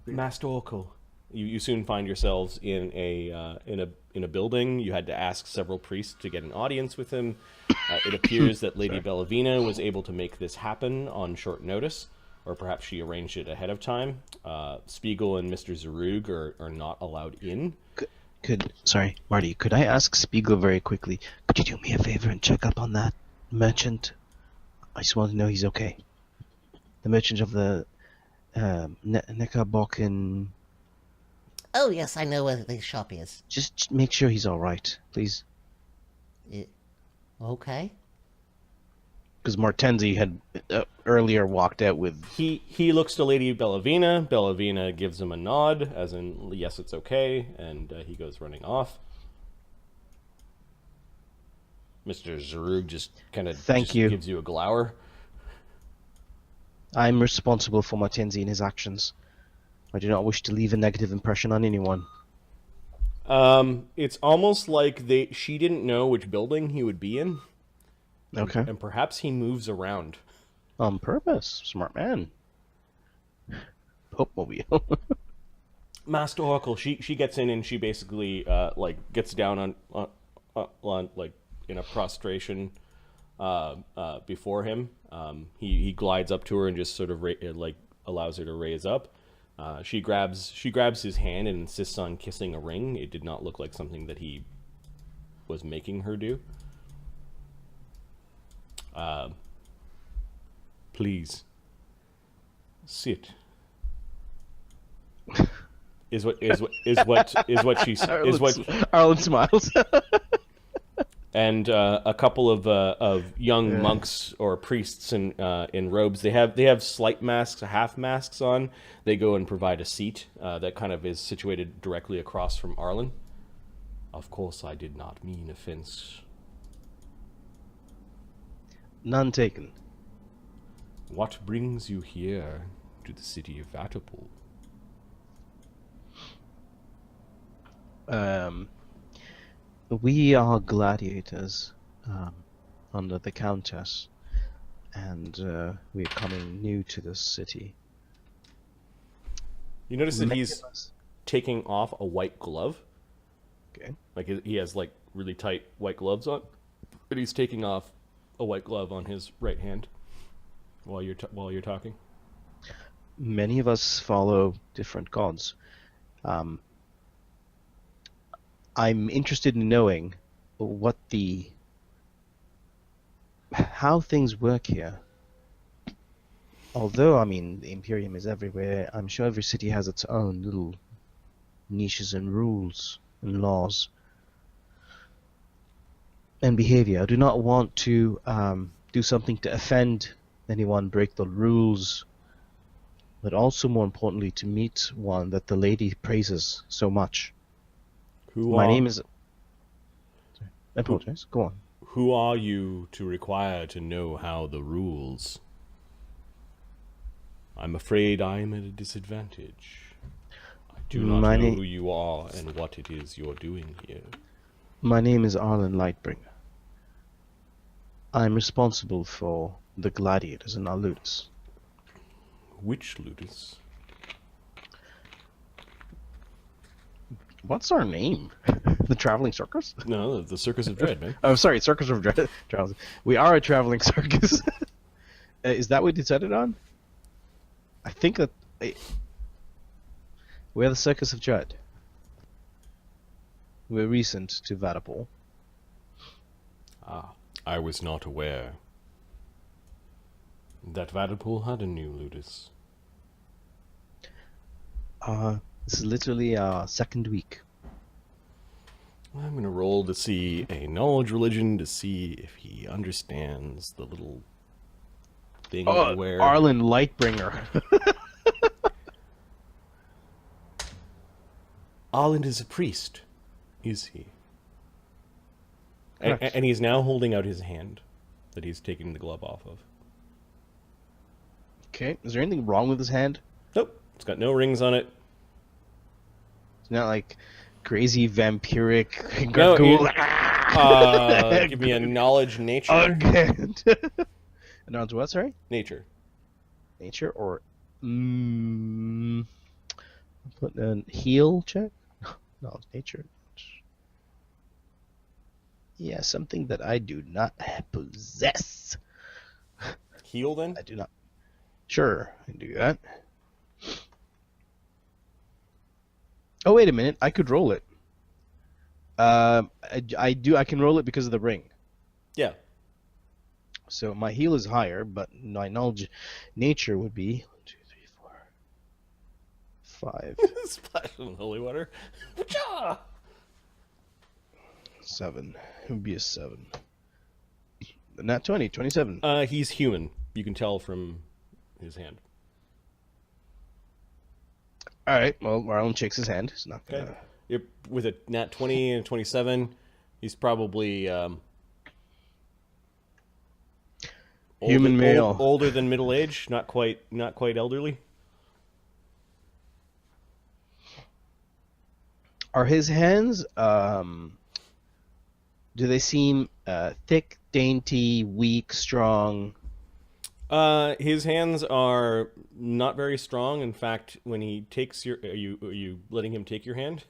Master Oracle, you soon find yourselves in a building. You had to ask several priests to get an audience with him. It appears that Lady Bellevena was able to make this happen on short notice, or perhaps she arranged it ahead of time. Spiegel and Mr. Zarug are not allowed in. Sorry, Marty, could I ask Spiegel very quickly, could you do me a favor and check up on that merchant? I just want to know he's okay. The merchant of the Neckarbocken. Oh, yes, I know where the shop is. Just make sure he's alright, please. Okay. Because Mortenzie had earlier walked out with... He looks to Lady Bellevena. Bellevena gives him a nod, as in, yes, it's okay, and he goes running off. Mr. Zarug just kind of gives you a glower. I'm responsible for Mortenzie and his actions. I do not wish to leave a negative impression on anyone. It's almost like she didn't know which building he would be in. Okay. And perhaps he moves around. On purpose. Smart man. Pope-mobile. Master Oracle, she gets in and she basically gets down on like in a prostration before him. He glides up to her and just sort of allows her to raise up. She grabs his hand and insists on kissing a ring. It did not look like something that he was making her do. Please sit. Is what she Arlen smiles. And a couple of young monks or priests in robes. They have slight masks, half masks on. They go and provide a seat that kind of is situated directly across from Arlen. Of course, I did not mean offense. None taken. What brings you here to the city of Vaddapol? We are gladiators under the Countess, and we're coming new to this city. You notice that he's taking off a white glove. Okay. Like he has like really tight white gloves on, but he's taking off a white glove on his right hand while you're talking. Many of us follow different gods. I'm interested in knowing how things work here. Although, I mean, the Imperium is everywhere, I'm sure every city has its own little niches and rules and laws and behavior. I do not want to do something to offend anyone, break the rules, but also, more importantly, to meet one that the lady praises so much. My name is... Sorry, I apologize. Go on. Who are you to require to know how the rules? I'm afraid I'm at a disadvantage. I do not know who you are and what it is you're doing here. My name is Arlen Lightbringer. I'm responsible for the gladiators in our ludus. Which ludus? What's our name? The Traveling Circus? No, the Circus of Dread, man. Oh, sorry, Circus of Dread. We are a traveling circus. Is that what we decided on? I think that... We're the Circus of Dread. We're recent to Vaddapol. Ah, I was not aware that Vaddapol had a new ludus. This is literally our second week. I'm going to roll to see a knowledge religion to see if he understands the little thing where... Arlen Lightbringer. Arlen is a priest, is he? And he's now holding out his hand that he's taking the glove off of. Okay, is there anything wrong with his hand? Nope, it's got no rings on it. It's not like crazy vampiric. No, give me a knowledge nature. Okay. Knowledge what, sorry? Nature. Nature or Put a heal check. No, nature. Yeah, something that I do not possess. Heal then? I do not. Sure, I can do that. Oh, wait a minute. I could roll it. I do. I can roll it because of the ring. Yeah. So my heal is higher, but my knowledge, nature would be 1, 2, 3, 4, 5, Splash in holy water. Wha-cha! 7. It would be a 7. Not 20, 27. He's human. You can tell from his hand. All right. Well, Arlen shakes his hand. It's not gonna. Okay. With a nat 20 and 27, he's probably Human male. older than middle age, not quite elderly. Are his hands? Do they seem thick, dainty, weak, strong? His hands are not very strong. In fact, when he takes your, are you letting him take your hand?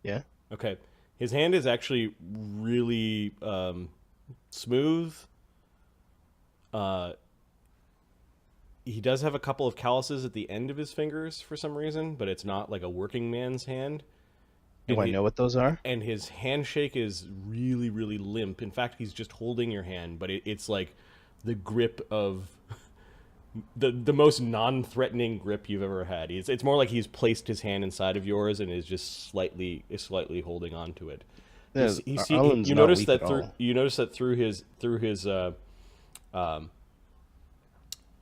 Yeah. Okay. His hand is actually really smooth. He does have a couple of calluses at the end of his fingers for some reason, but it's not like a working man's hand. Do I know what those are? And his handshake is really, really limp. In fact, he's just holding your hand, but it's like the grip of the most non-threatening grip you've ever had. It's more like he's placed his hand inside of yours and is just slightly holding on to it. Yeah, You notice that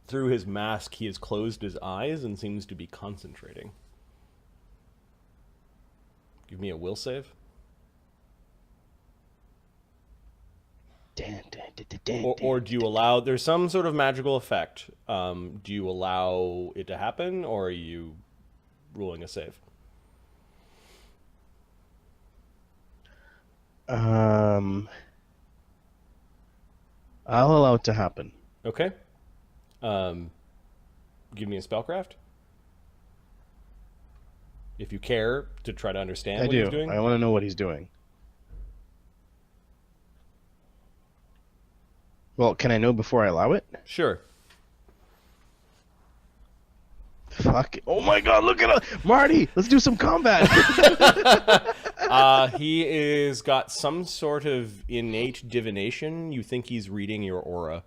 through his mask, he has closed his eyes and seems to be concentrating. Give me a will save. Or do you allow... There's some sort of magical effect. Do you allow it to happen, or are you ruling a save? I'll allow it to happen. Okay. Give me a spellcraft. If you care to try to understand what he's doing. I want to know what he's doing. Well, can I know before I allow it? Sure. Fuck. Oh my god, look at Marty! Let's do some combat! He is got some sort of innate divination. You think he's reading your aura.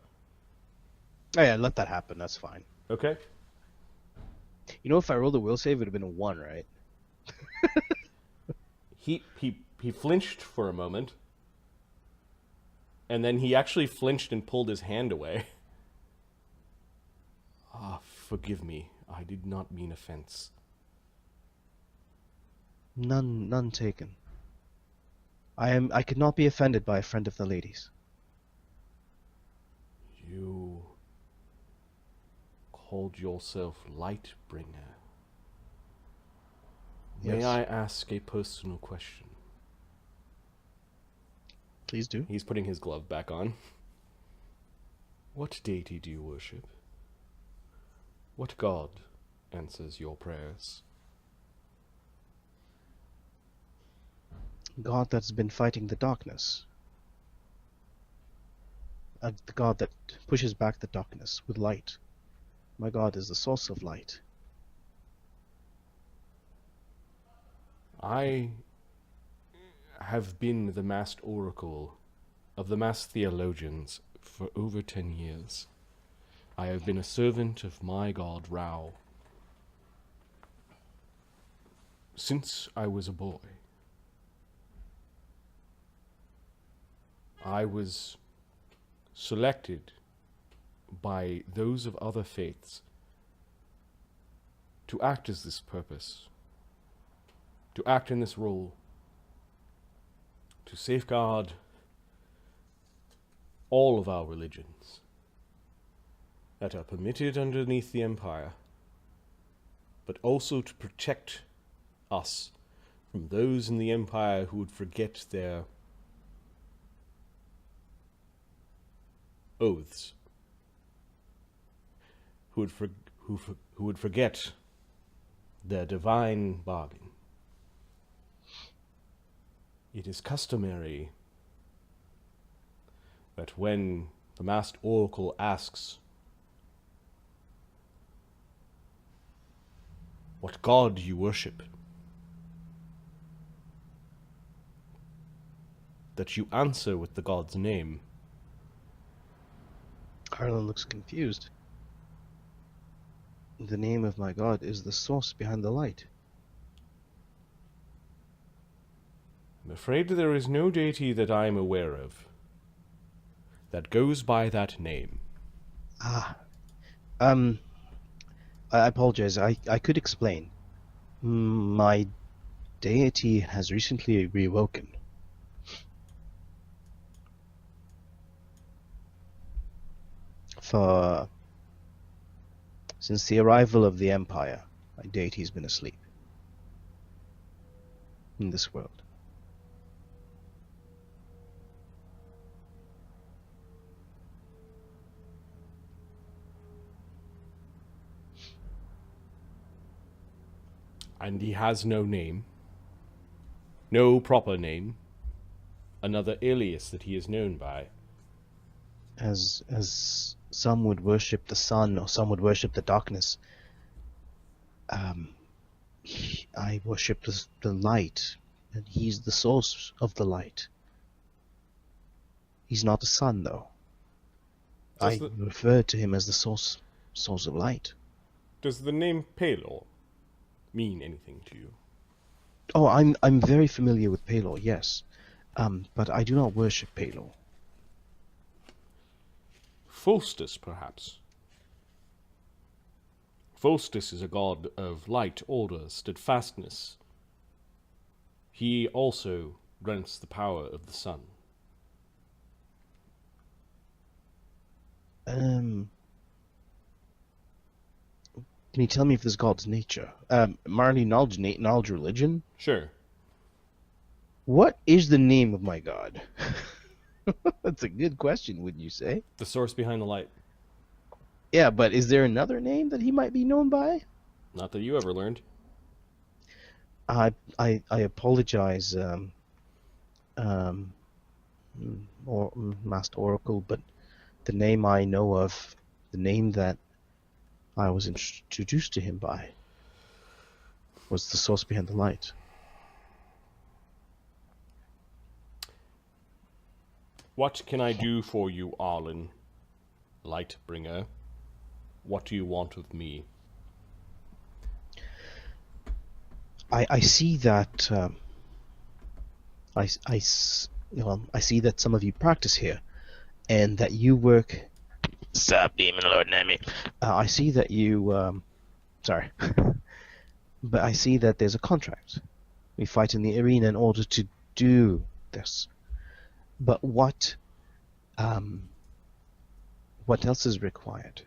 Oh yeah, let that happen. That's fine. Okay. You know, if I rolled a will save, it would have been a 1, right? He flinched for a moment. And then he actually flinched and pulled his hand away. Forgive me. I did not mean offense. None taken. I could not be offended by a friend of the ladies. You called yourself Lightbringer. May Yes. I ask a personal question? Please do. He's putting his glove back on. What deity do you worship? What god answers your prayers? God that's been fighting the darkness. The God that pushes back the darkness with light. My God is the source of light. I have been the masked oracle of the masked theologians for over 10 years. I have been a servant of my god Rao since I was a boy. I was selected by those of other faiths to act as this purpose, to act in this role, to safeguard all of our religions that are permitted underneath the Empire, but also to protect us from those in the Empire who would forget their oaths, who who would forget their divine bargain. It is customary that when the masked oracle asks what god you worship, that you answer with the god's name. Arlen looks confused. The name of my god is the source behind the light. I'm afraid there is no deity that I am aware of that goes by that name. Ah. I apologize. I could explain. My deity has recently reawoken. Since the arrival of the Empire, my deity's been asleep in this world. And he has no name, no proper name, another alias that he is known by. As some would worship the sun, or some would worship the darkness, I worship the light, and he's the source of the light. He's not the sun, though. I refer to him as the source of light. Does the name Pelor mean anything to you? Oh, I'm very familiar with Pelor, yes, but I do not worship Pelor. Faustus, perhaps. Faustus is a god of light, order, steadfastness. He also grants the power of the sun. Can you tell me if this god's nature? Marley, knowledge religion? Sure. What is the name of my god? That's a good question, wouldn't you say? The source behind the light. Yeah, but is there another name that he might be known by? Not that you ever learned. I apologize, Master Oracle, but the name I know of, the name that I was introduced to him by, was the source behind the light. What can I do for you, Arlen, Lightbringer? What do you want of me? I see that I see that some of you practice here, and that you work. Stop, demon lord, Nami. I see that you. Sorry, but I see that there's a contract. We fight in the arena in order to do this. But what else is required?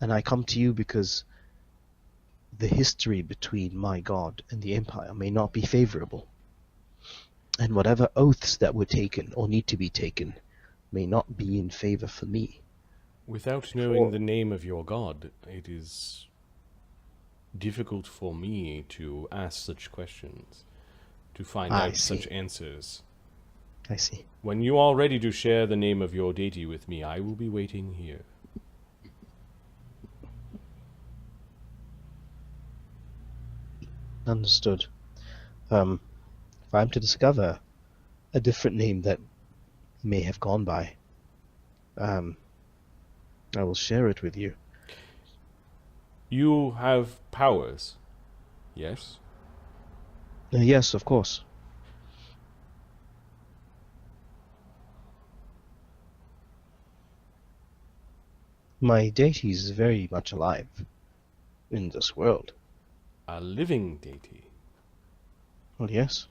And I come to you because the history between my god and the Empire may not be favorable. And whatever oaths that were taken or need to be taken may not be in favor for me. Without knowing the name of your god, it is difficult for me to ask such questions, to find out such answers. I see. When you are ready to share the name of your deity with me, I will be waiting here. Understood. If I'm to discover a different name that may have gone by, I will share it with you. You have powers, yes? Yes, of course. My deity is very much alive in this world. A living deity. Well, yes.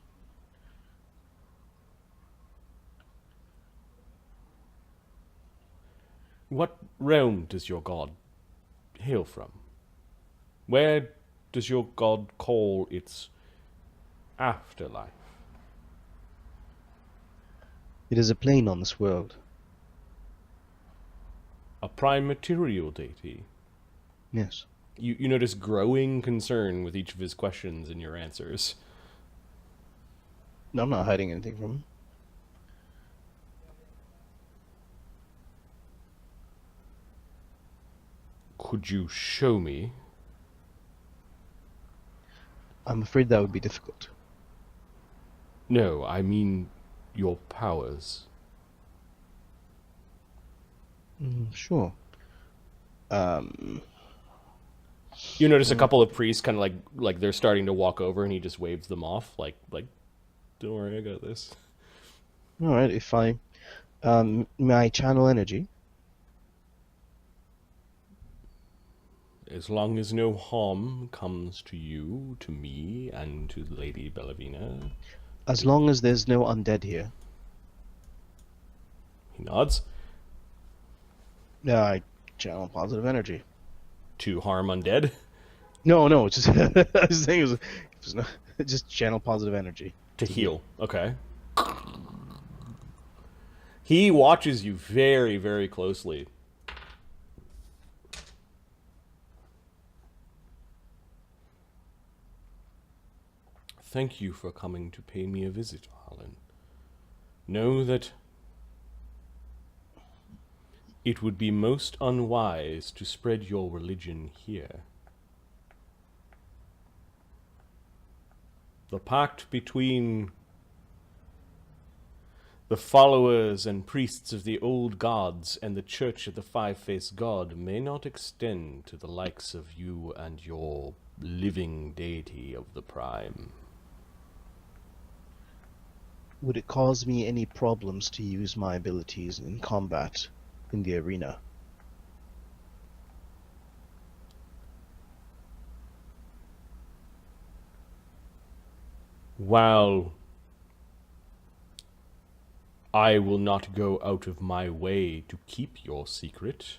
What realm does your god hail from? Where does your god call its afterlife? It is a plane on this world. A prime material deity. Yes. You notice growing concern with each of his questions and your answers. No, I'm not hiding anything from him. Could you show me? I'm afraid that would be difficult. No, I mean your powers. Sure. You notice a couple of priests kind of like they're starting to walk over, and he just waves them off, like don't worry, I got this. All right. If I, may I channel energy? As long as no harm comes to you, to me, and to Lady Bellevena. As long as there's no undead here. He nods. I channel positive energy. To harm undead. No, it's just this thing is just channel positive energy. To heal. Okay. He watches you very, very closely. Thank you for coming to pay me a visit, Arlen. Know that it would be most unwise to spread your religion here. The pact between the followers and priests of the old gods and the Church of the Five-Faced God may not extend to the likes of you and your living deity of the Prime. Would it cause me any problems to use my abilities in combat in the arena? While I will not go out of my way to keep your secret,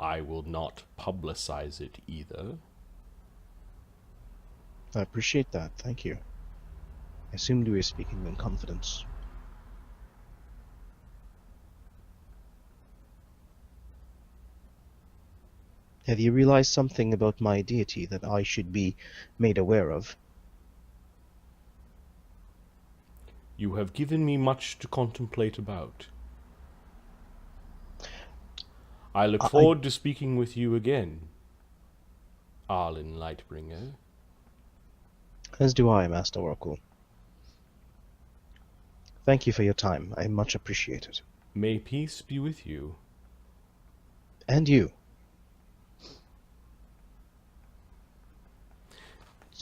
I will not publicize it either. I appreciate that. Thank you. I assumed we were speaking in confidence. Have you realized something about my deity that I should be made aware of? You have given me much to contemplate about. I look forward to speaking with you again, Arlen Lightbringer. As do I, Master Oracle. Thank you for your time. I much appreciate it. May peace be with you. And you.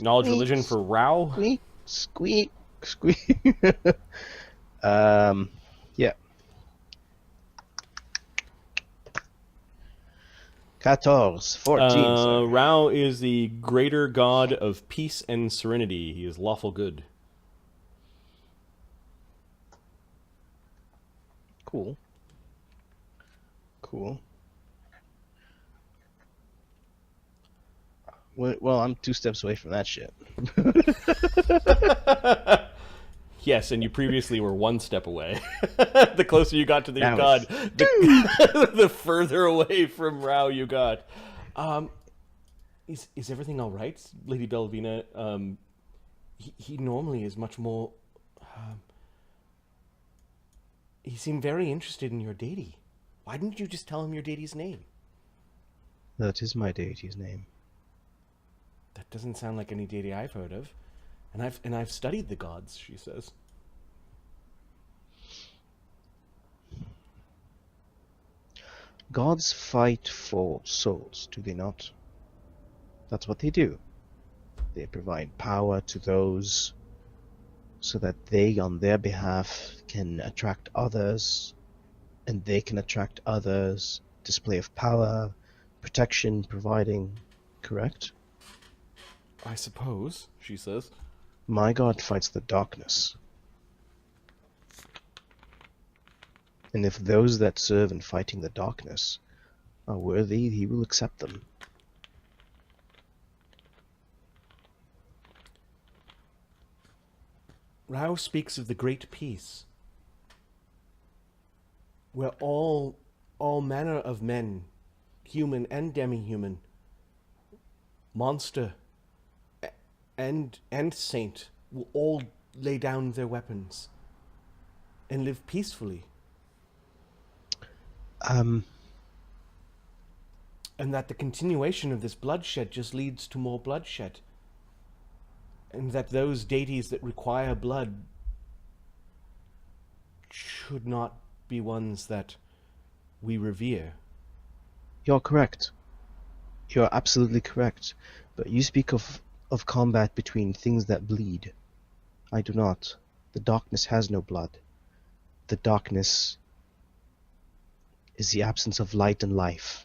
Knowledge religion for Rao? Squeak, squeak, squeak. Yeah. 14, 14. Sir. Rao is the greater god of peace and serenity. He is lawful good. Cool. Cool. Well, I'm 2 steps away from that shit. Yes, and you previously were 1 step away. The closer you got to the god, the further away from Rao you got. Is everything all right, Lady Bellevena? He normally is much more... he seemed very interested in your deity. Why didn't you just tell him your deity's name? That is my deity's name. That doesn't sound like any deity I've heard of. And I've studied the gods, she says. Gods fight for souls, do they not? That's what they do. They provide power to those so that they, on their behalf, can attract others, and they can attract others. Display of power, protection, providing, correct? I suppose, she says. My god fights the darkness. And if those that serve in fighting the darkness are worthy, he will accept them. Rao speaks of the great peace, where all all manner of men, human and demi-human, monster and saint, will all lay down their weapons and live peacefully. And that the continuation of this bloodshed just leads to more bloodshed. And that those deities that require blood should not be ones that we revere. You're correct. You're absolutely correct. But you speak of combat between things that bleed. I do not. The darkness has no blood. The darkness is the absence of light and life.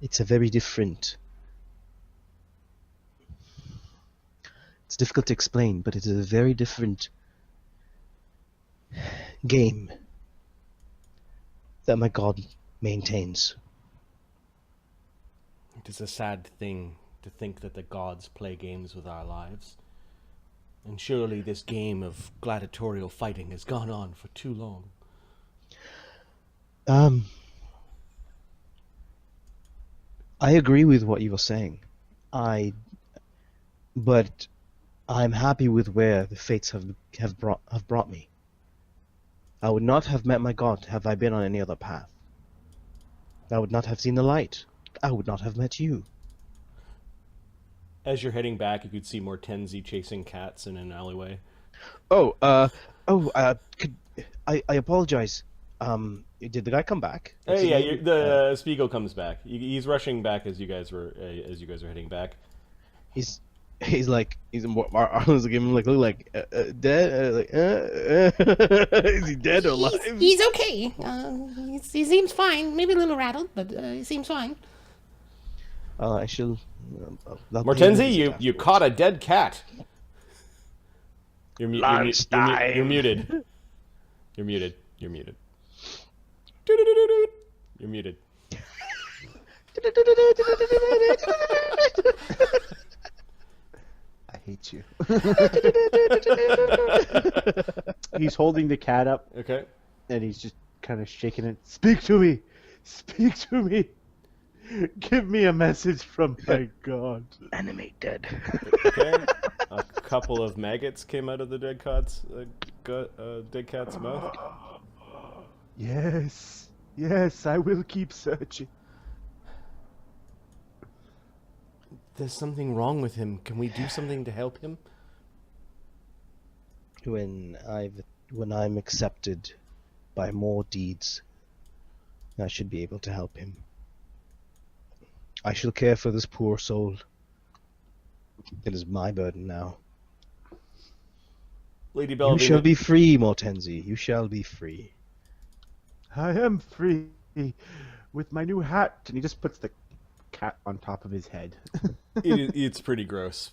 It's a very different... It's difficult to explain, but it is a very different game that my god maintains. It is a sad thing to think that the gods play games with our lives. And surely this game of gladiatorial fighting has gone on for too long. I agree with what you were saying. But I'm happy with where the fates have brought me. I would not have met my god have I been on any other path. I would not have seen the light. I would not have met you. As you're heading back, you could see Mortenzie chasing cats in an alleyway. I apologize. Did the guy come back? Hey, yeah, the Spiegel comes back. He's rushing back as you guys are heading back. Arlen's giving him look like dead. Is he dead or alive? He's okay. He seems fine. Maybe a little rattled, but he seems fine. I shall. Mortenzie, you caught a dead cat. You're muted. You're muted. You're muted. You're muted. I hate you. He's holding the cat up. Okay. And he's just kind of shaking it. Speak to me! Speak to me! Give me a message from my god. Enemy dead. Okay. A couple of maggots came out of the dead cat's mouth. Yes. Yes, I will keep searching. There's something wrong with him. Can we do something to help him? When I'm accepted by more deeds, I should be able to help him. I shall care for this poor soul. It is my burden now. Lady Bellevena. You shall be free, Mortenzie. You shall be free. I am free with my new hat. And he just puts the cat on top of his head. It's pretty gross.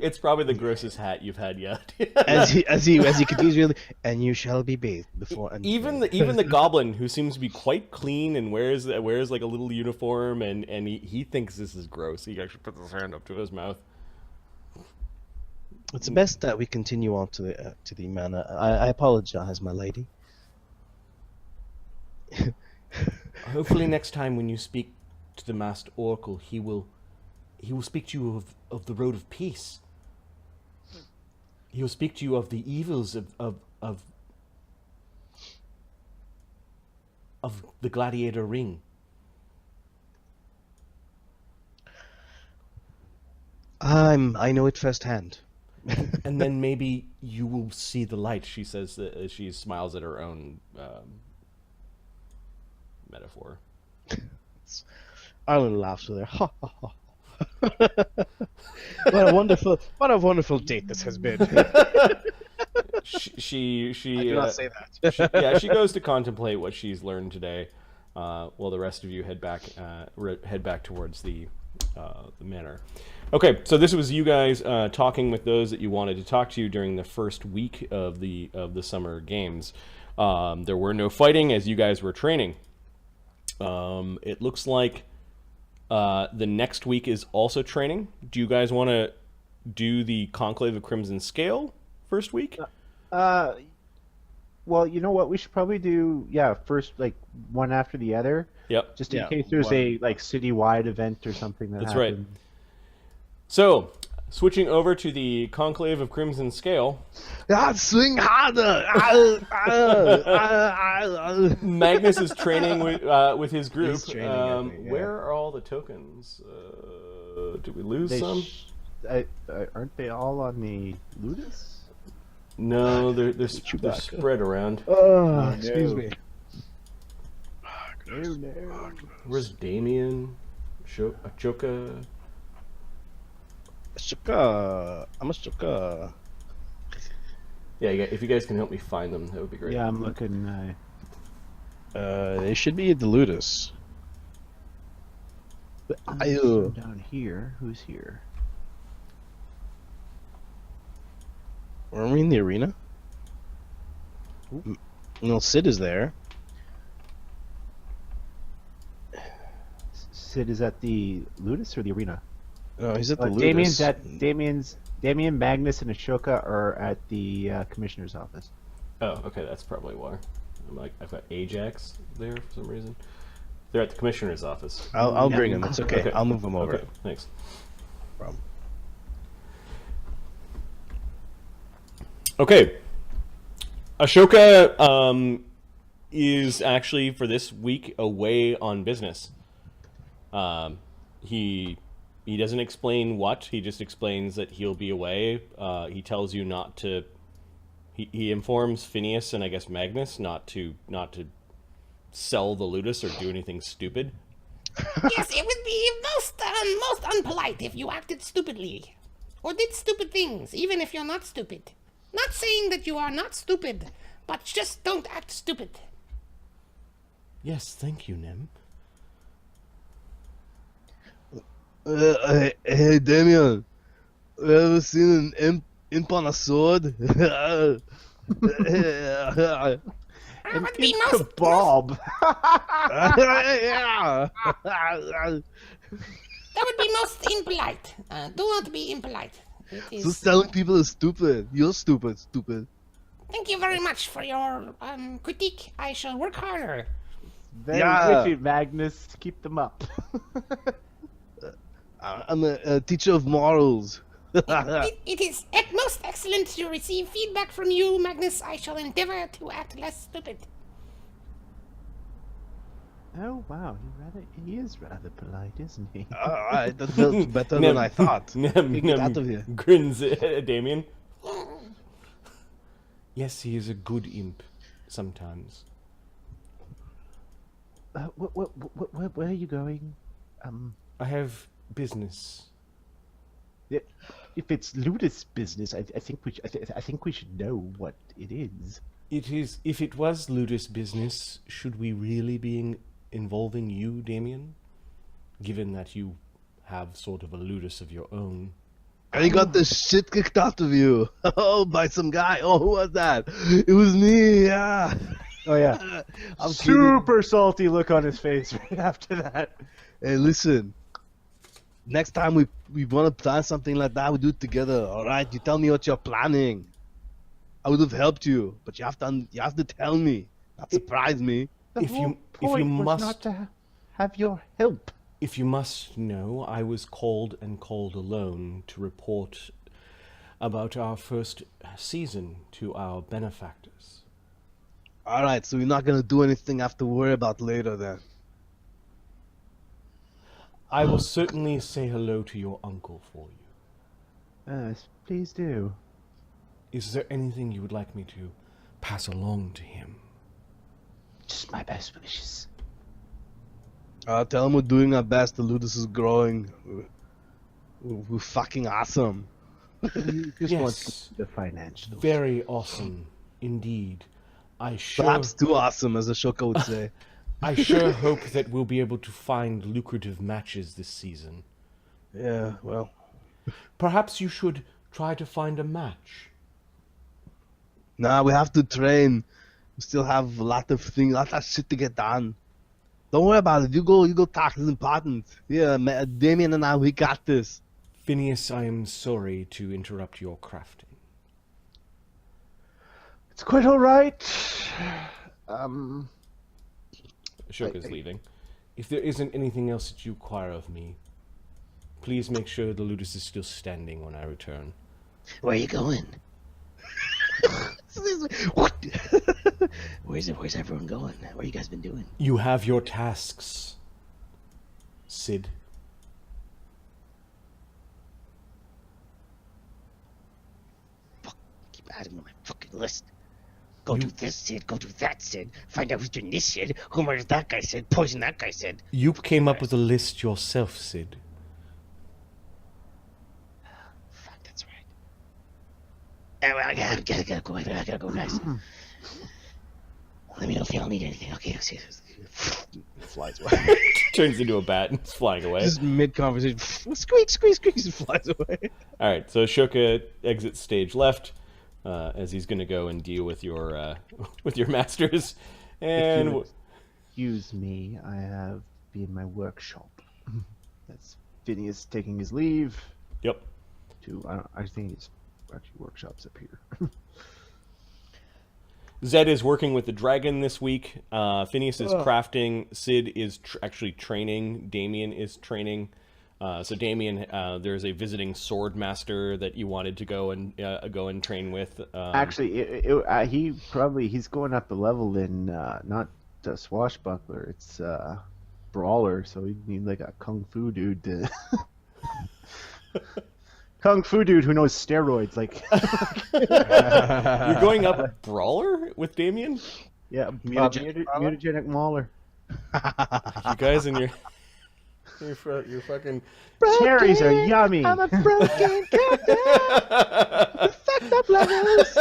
It's probably the grossest hat you've had yet. as he continues, really, and you shall be bathed before. Even the goblin, who seems to be quite clean and wears like a little uniform, and he thinks this is gross. He actually puts his hand up to his mouth. It's best that we continue on to the manor. I apologize, my lady. Hopefully next time when you speak to the Masked Oracle, he will speak to you of the road of peace. He will speak to you of the evils of the gladiator ring. I know it firsthand. And then maybe you will see the light, she says as she smiles at her own metaphor. Arlen laughs with her. Ha ha ha. What a wonderful date this has been. she I do not say that. she goes to contemplate what she's learned today, while the rest of you head back towards the manor. Okay, so this was you guys talking with those that you wanted to talk to during the first week of the summer games. There were no fighting as you guys were training. It looks like the next week is also training. Do you guys want to do the Conclave of Crimson Scale first week? Well, you know what? We should probably do first like one after the other, Yep. just in Yeah, case there's one. a like citywide event or something that That's right. happens. So, switching over to the Conclave of Crimson Scale, Swing harder! Magnus is training with his group. He's training, I think, yeah. Where are all the tokens? Did we lose They some? aren't they all on the ludus? No, they're Chewbacca. spread around. Oh, excuse me. Where's Damien? Choka? Shuka. I'm a shuka. Yeah, if you guys can help me find them, that would be great. Yeah, I'm looking. They should be at the ludus. I'm down here. Who's here? Are we in the arena? No, Sid is there. Sid is at the ludus or the arena? No, he's at the ludus. Damien, Magnus, and Ashoka are at the commissioner's office. Oh, okay, that's probably why. I've got Ajax there for some reason. They're at the commissioner's office. I'll bring him. It's okay. Okay. I'll move him over. Okay, thanks. Problem. Okay. Ashoka is actually for this week away on business. He doesn't explain what. He just explains that he'll be away. He tells you not to. He informs Phineas and I guess Magnus not to sell the ludus or do anything stupid. Yes, it would be most unpolite if you acted stupidly. Or did stupid things, even if you're not stupid. Not saying that you are not stupid, but just don't act stupid. Yes, thank you, Nim. Hey, Damian. Have you ever seen an imp on a sword? That would be most Bob. Yeah. That would be most impolite. Do not be impolite. It So is. telling people is stupid. You're stupid. Thank you very much for your critique. I shall work harder. Very Yeah. witty, Magnus. Keep them up. I'm a teacher of morals. It is most excellent to receive feedback from you, Magnus. I shall endeavor to act less stupid. Oh wow, he is rather polite, isn't he? Alright, that's better than I thought. Get out of here. Grins at Damien. Yes, he is a good imp sometimes. Where are you going? I have business. If it's ludus business, I think we should know what it is. It is. If it was ludus business, should we really be involving you, Damien? Given that you have sort of a ludus of your own. I got the shit kicked out of you. Oh, by some guy. Oh, who was that? It was me, yeah. Oh yeah, I'm super salty look on his face right after that. Hey, listen. Next time we want to plan something like that, we do it together, alright? You tell me what you're planning. I would have helped you, but you have to tell me. Not surprise me. The whole point was not to have your help. If you must know, I was called alone to report about our first season to our benefactors. Alright, so you're not gonna do anything I have to worry about later then. I will certainly say hello to your uncle for you. Yes, please do. Is there anything you would like me to pass along to him? Just my best wishes. Tell him we're doing our best. The ludus is growing. We're fucking awesome. Just want Yes, the financial. very awesome indeed. I sure Perhaps too awesome, as Ashoka would say. I sure hope that we'll be able to find lucrative matches this season. Yeah, well. Perhaps you should try to find a match. Nah, we have to train. We still have a lot of shit to get done. Don't worry about it. You go talk. It's important. Yeah, Damien and I, we got this. Phineas, I am sorry to interrupt your crafting. It's quite all right. Ashoka's leaving. If there isn't anything else that you require of me, please make sure the ludus is still standing when I return. Where are you going? Where's everyone going? What you guys been doing? You have your tasks, Sid. Fuck, keep adding to my fucking list. Go do this, Sid. Go do that, Sid. Find out who's doing this, Sid. Who murdered that guy, Sid. Poison that guy, Sid. You came up with a list yourself, Sid. Fuck, that's right. Well, I gotta go. I gotta go, guys. Let me know if y'all need anything. Okay, see. Flies away. Turns into a bat and is flying away. Just mid-conversation. Squeak, squeak, squeak, and flies away. All right, so Ashoka exits stage left as he's going to go and deal with your masters. And Excuse me, I have been in my workshop. That's Phineas taking his leave. Yep. I think it's actually workshops up here. Zed is working with the dragon this week. Phineas is crafting. Sid is actually training. Damien is training. So Damien, there's a visiting sword master that you wanted to go and train with. Actually, he's going up a level in not swashbuckler. It's brawler. So you need like a kung fu dude to. Kung fu dude who knows steroids, like. You're going up brawler with Damien? Yeah, mutagenic mauler. You guys and your fucking cherries are yummy. I'm a broken character. Fucked up levels.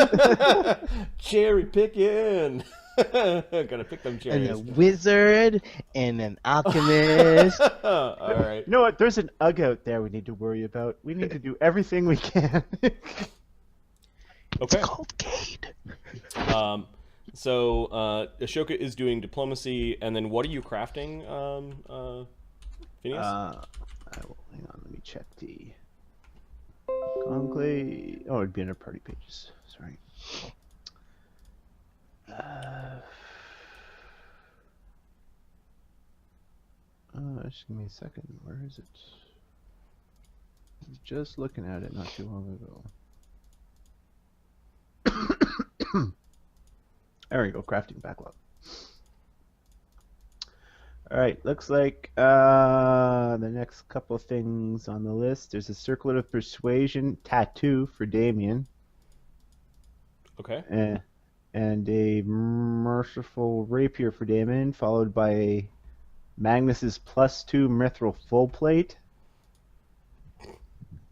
Cherry picking. Gotta pick them cherries. And a wizard and an alchemist. All right. You know what? There's an UG out there we need to worry about. We need to do everything we can. Okay. It's called Cade. So Ashoka is doing diplomacy, and then what are you crafting, Phineas? Hang on, let me check the Conclave. Oh, it'd be under party pages. Sorry. Just give me a second. Where is it? I was just looking at it not too long ago. There we go, crafting backlog. Alright, looks like the next couple of things on the list. There's a Circlet of Persuasion tattoo for Damien. Okay. And a Merciful Rapier for Damien, followed by Magnus's +2 Mithril Full Plate.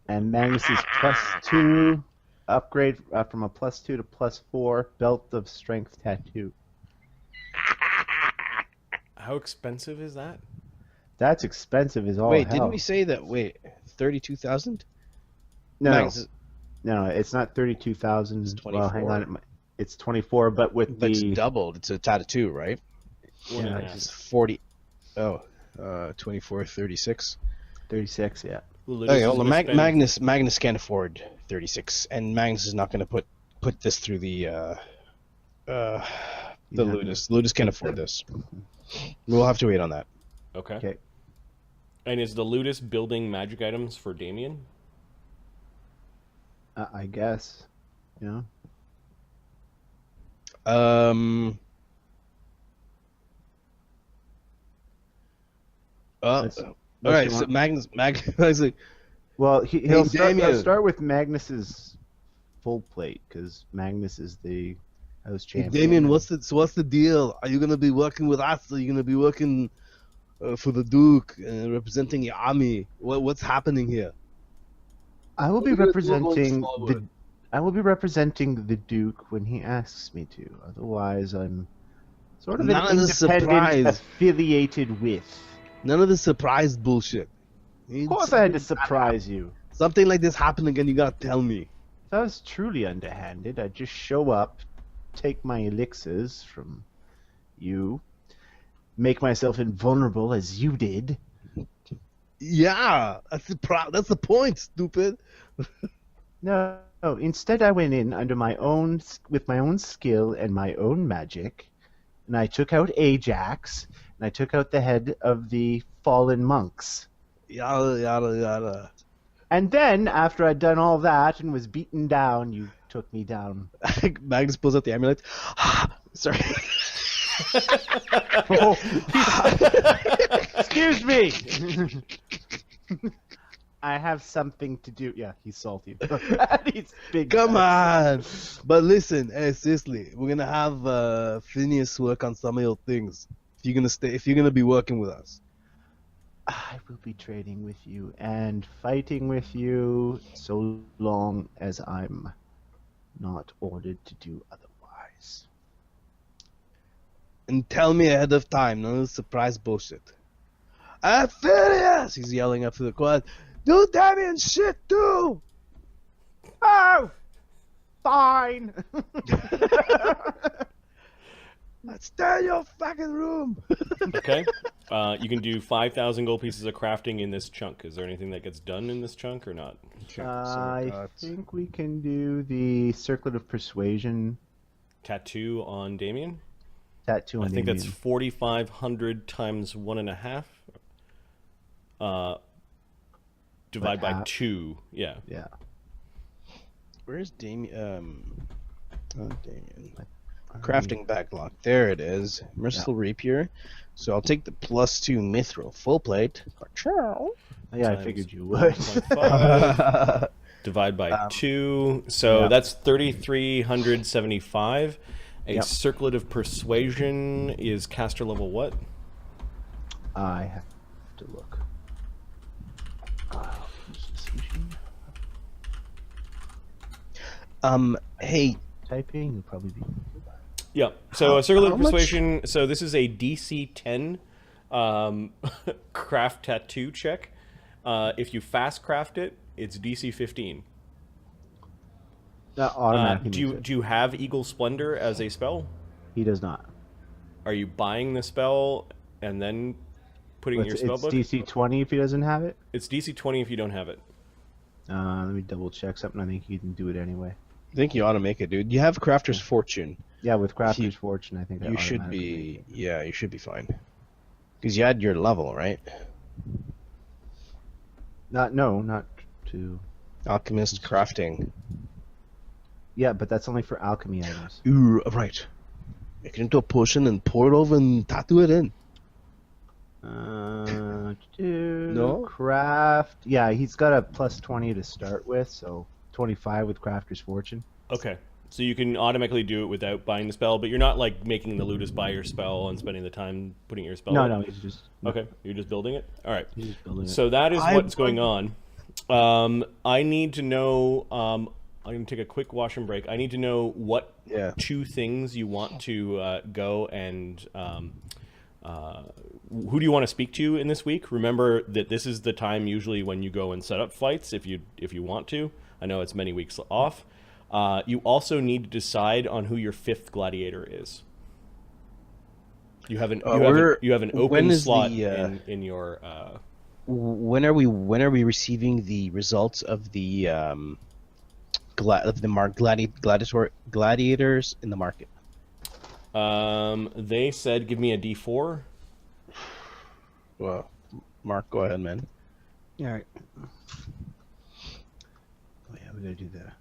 And Magnus's +2 upgrade from a +2 to +4 Belt of Strength tattoo. How expensive is that? That's expensive as all Wait, hell. didn't we say that? Wait, 32,000? No, Magnus- no, it's not 32,000. It's Well, hang 24. on, it's 24, but with But it's the doubled. It's a tattoo, right? Yeah. It's 40. 24, 36. 36, yeah. Okay, well, Magnus can't afford 36, and Magnus is not going to put this through the ludus. Ludus can't afford this. We'll have to wait on that. Okay. Okay. And is the ludus building magic items for Damien? I guess. Yeah. All right. So Magnus, like, Well, he'll Damien. start with Magnus's full plate because Magnus is the house champion. Damien, what's the deal? Are you gonna be working with us? Are you gonna be working for the Duke, representing your army? What's happening here? I will be representing the Duke when he asks me to. Otherwise, I'm sort of Not an a independent surprise. affiliated with. None of this surprise bullshit. Of course, I had to surprise you. Something like this happening, and you gotta tell me. If I was truly underhanded, I'd just show up, take my elixirs from you, make myself invulnerable as you did. Yeah, that's the point, stupid. No, Oh, instead I went in with my own skill and my own magic, and I took out Ajax, and I took out the head of the fallen monks. Yada yada yada. And then, after I'd done all that and was beaten down, you took me down. Magnus pulls out the amulet. Sorry. Oh. Excuse me. I have something to do. Yeah, he's salty. He's big. Come on. But listen, hey, seriously, we're gonna have Phineas work on some of your things. If you're gonna be working with us. I will be trading with you and fighting with you so long as I'm not ordered to do otherwise. And tell me ahead of time, none of the surprise bullshit. Phineas! He's yelling up to the quad. Do Damian shit too! Oh! Fine! Let's stay in your fucking room! Okay. You can do 5,000 gold pieces of crafting in this chunk. Is there anything that gets done in this chunk or not? I think we can do the Circlet of Persuasion Tattoo on Damien? tattoo on I think Damien. that's 4,500 times 1.5. Divide by half. 2. Yeah. Yeah. Where's Damien? Damien. Crafting backlog. There it is. Merciful Rapier. So I'll take the +2 mithril full plate. Yeah, I figured you would. 1.5. Divide by 2. So that's 3,375. A Circlet of Persuasion is caster level what? I have to look. Hey. Typing will probably be. Yeah. So a Circlet of how much- Persuasion. So this is a DC 10 craft tattoo check. If you fast craft it, it's DC 15. That automatically Do makes it. you have Eagle Splendor as a spell? He does not. Are you buying the spell and then putting it in your It's spell book? DC 20 if he doesn't have it. It's DC 20 if you don't have it. Let me double check something. I think you can do it anyway. I think you ought to make it, dude. You have Crafter's Fortune. Yeah, with Crafter's you- Fortune, I think that You should automatically makes be... Yeah, you should be fine. Because you had your level, right? it. Not to. Alchemist crafting. Yeah, but that's only for alchemy items. Ooh, right. Make it into a potion and pour it over and tattoo it in. No craft. Yeah, he's got a +20 to start with, so 25 with Crafter's Fortune. Okay. So you can automatically do it without buying the spell, but you're not like making the ludus buy your spell and spending the time putting your spell. No, he's just. Okay, you're just building it. All right. He's just building it. So that is what's going on. I need to know. I'm going to take a quick wash and break. I need to know what two things you want to go and who do you want to speak to in this week? Remember that this is the time usually when you go and set up fights if you want to. I know it's many weeks off. You also need to decide on who your 5th gladiator is. You have an open slot in your. When are we receiving the results of the gladiators in the market? They said give me a D4. Well, Mark, go ahead, man. All right. Oh yeah, we gotta do that.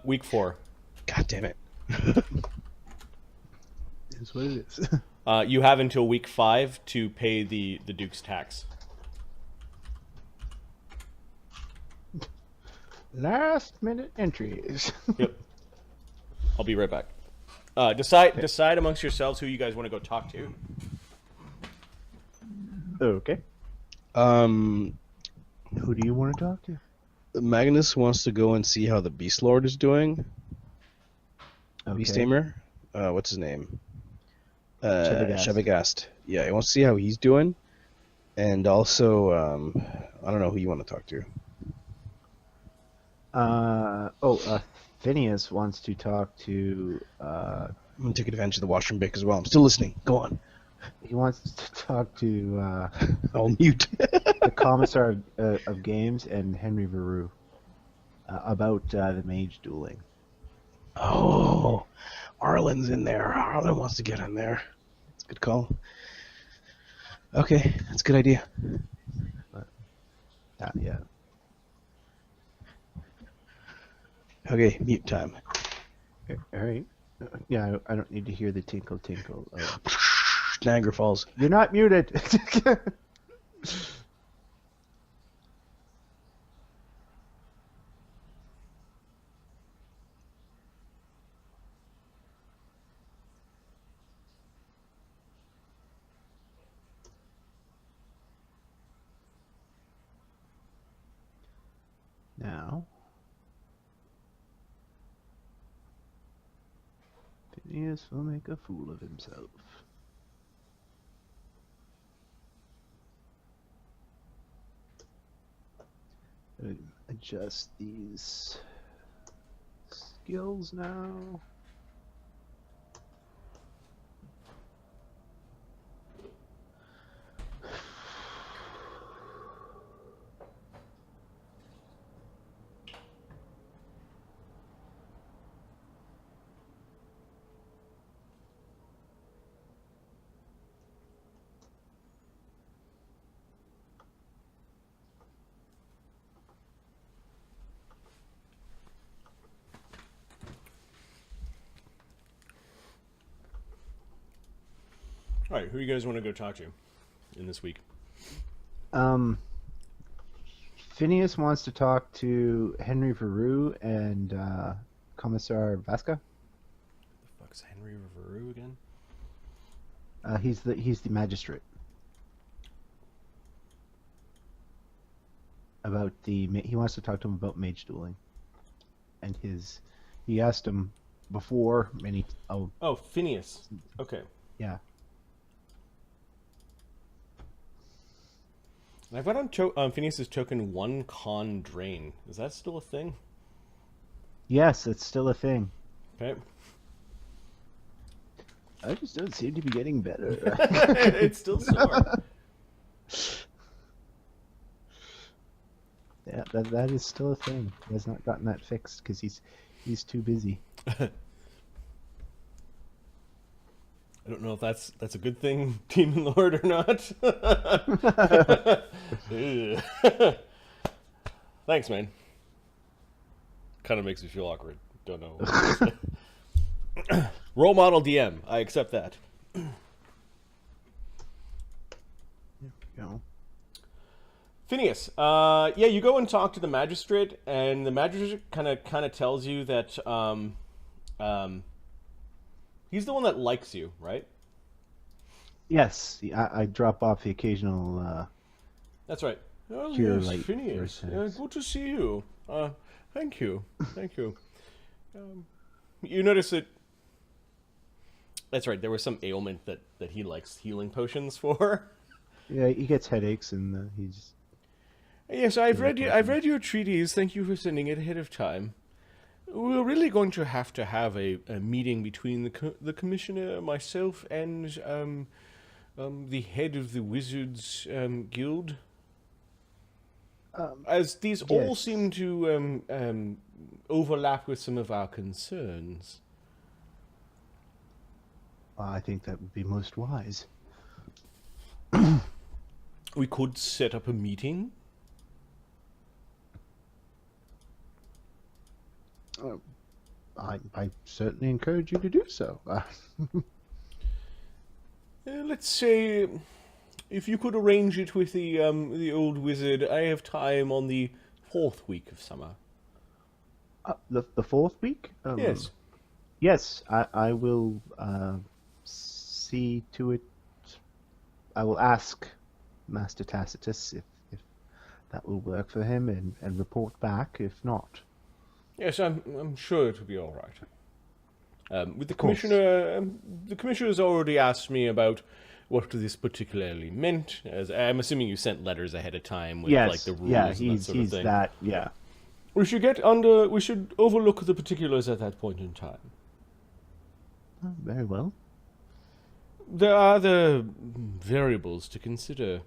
Week 4. God damn it. It's what it is. You have until week 5 to pay the Duke's tax. Last minute entries. Yep. I'll be right back. Decide amongst yourselves who you guys want to go talk to. Okay. Who Who do you want to talk to? Magnus wants to go and see how the Beast Lord is doing. Okay. Beast-Tamer? What's his name? Chevigast. Chevigast. Yeah, he wants to see how he's doing. And also, I don't know who you want to talk to. Phineas wants to talk to. I'm going to take advantage of the washroom break as well. I'm still listening. Go on. He wants to talk to I'll mute. the Commissar of Games and Henry Veru about the mage dueling. Oh, Arlen's in there. Arlen wants to get in there. That's a good call. Okay, that's a good idea. Yeah. Okay, mute time. All right. Yeah, I don't need to hear the tinkle tinkle. Niagara Falls. You're not muted. Now, Phineas will make a fool of himself. Adjust these skills now. All right, who you guys want to go talk to in this week? Phineas wants to talk to Henry Veru and Commissar Vasca. The fuck's Henry Veru again? He's the magistrate. He wants to talk to him about mage dueling, and he asked him before many. Oh, Phineas. Okay. Yeah. I've got on Phineas's token 1 con drain. Is that still a thing? Yes, it's still a thing. Okay. I just don't seem to be getting better. It's still sore. Yeah, that is still a thing. He has not gotten that fixed because he's too busy. I don't know if that's a good thing, Demon Lord, or not. Thanks, man. Kind of makes me feel awkward. Don't know. Role model DM. I accept that. There we go. Phineas, yeah, you go and talk to the magistrate, and the magistrate kind of tells you that he's the one that likes you, right? Yes, I drop off the occasional. That's right. Oh, Pure yes, light Phineas. versus- Good to see you. Thank you. Thank you. You notice that... That's right, there was some ailment that he likes healing potions for. Yeah, he gets headaches and he's. Yes, I've read your treatise. Thank you for sending it ahead of time. We're really going to have a meeting between the commissioner, myself, and the head of the Wizards Guild. As these all yes. seem to overlap with some of our concerns. I think that would be most wise. We could set up a meeting. I certainly encourage you to do so. Let's say, if you could arrange it with the old wizard, I have time on the 4th week of summer. The 4th week? Yes. Yes, I will see to it. I will ask Master Tacitus if that will work for him and report back if not. Yes, I'm sure it will be all right. With the commissioner, the commissioner has already asked me about what this particularly meant. As I'm assuming you sent letters ahead of time with like the rules and that sort of thing. Yeah. We should overlook the particulars at that point in time. Very well. There are other variables to consider.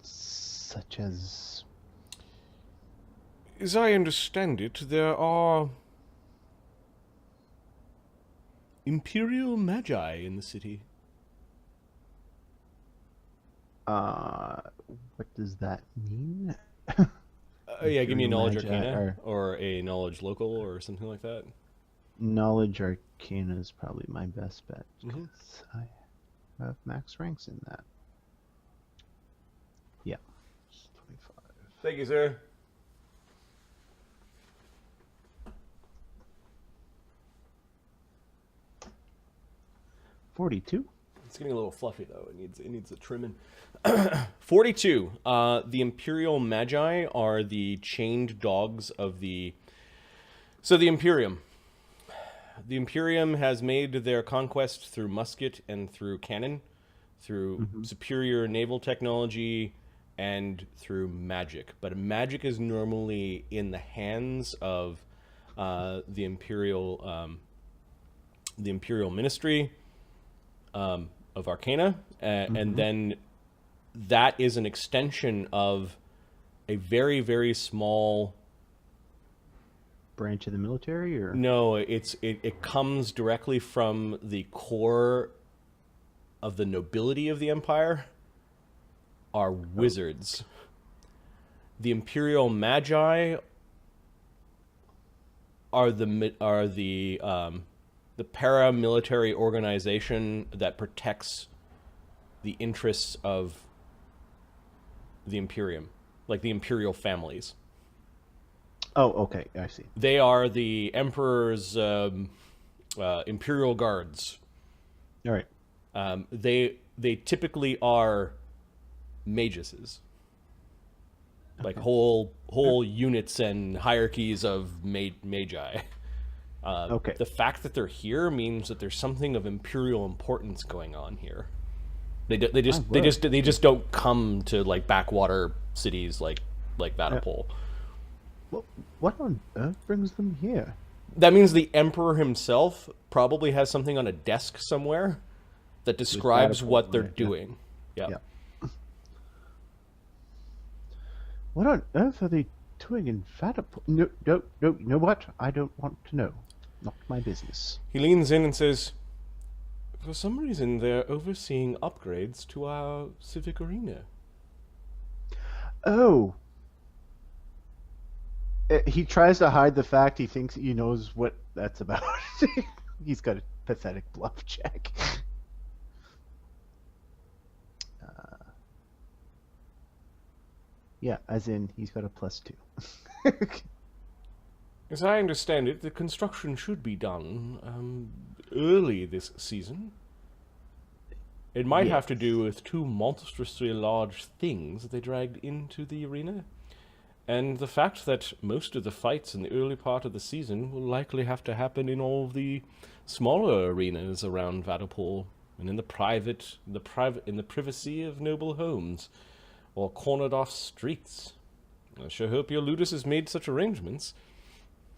Such as... As I understand it, there are Imperial Magi in the city. What does that mean? Yeah, give me a knowledge Magi arcana or a knowledge local or something like that. Knowledge arcana is probably my best bet, Mhm. because I have max ranks in that. Yeah. 25. Thank you, sir. $42. It's getting a little fluffy though. It needs a trimming. 42. The Imperial Magi are the chained dogs of the. So the Imperium. The Imperium has made their conquest through musket and through cannon, through superior naval technology, and through magic. But magic is normally in the hands of the Imperial Ministry of Arcana, and then that is an extension of a very, very small Branch of the military, or no, it comes directly from the core of the nobility of the empire are wizards. The Imperial Magi are the paramilitary organization that protects the interests of the Imperium, like the imperial families. Oh, okay, I see. They are the Emperor's Imperial Guards. All right. They typically are maguses, like whole units and hierarchies of magi. Okay. The fact that they're here means that there's something of imperial importance going on here. They just don't come to like backwater cities like Vaddapol. Well, what on earth brings them here? That means the Emperor himself probably has something on a desk somewhere that describes Vaddapol, what they're right, doing. Yeah. What on earth are they doing in Vaddapol? No, you know what? I don't want to know. Not my business. He leans in and says, for some reason they're overseeing upgrades to our Civic Arena. Oh. He tries to hide the fact he thinks he knows what that's about. He's got a pathetic bluff check. Yeah, as in he's got a +2. As I understand it, the construction should be done early this season. It might have to do with two monstrously large things that they dragged into the arena. And the fact that most of the fights in the early part of the season will likely have to happen in all of the smaller arenas around Vaddapol and in the privacy of noble homes or cornered off streets. I sure hope your ludus has made such arrangements.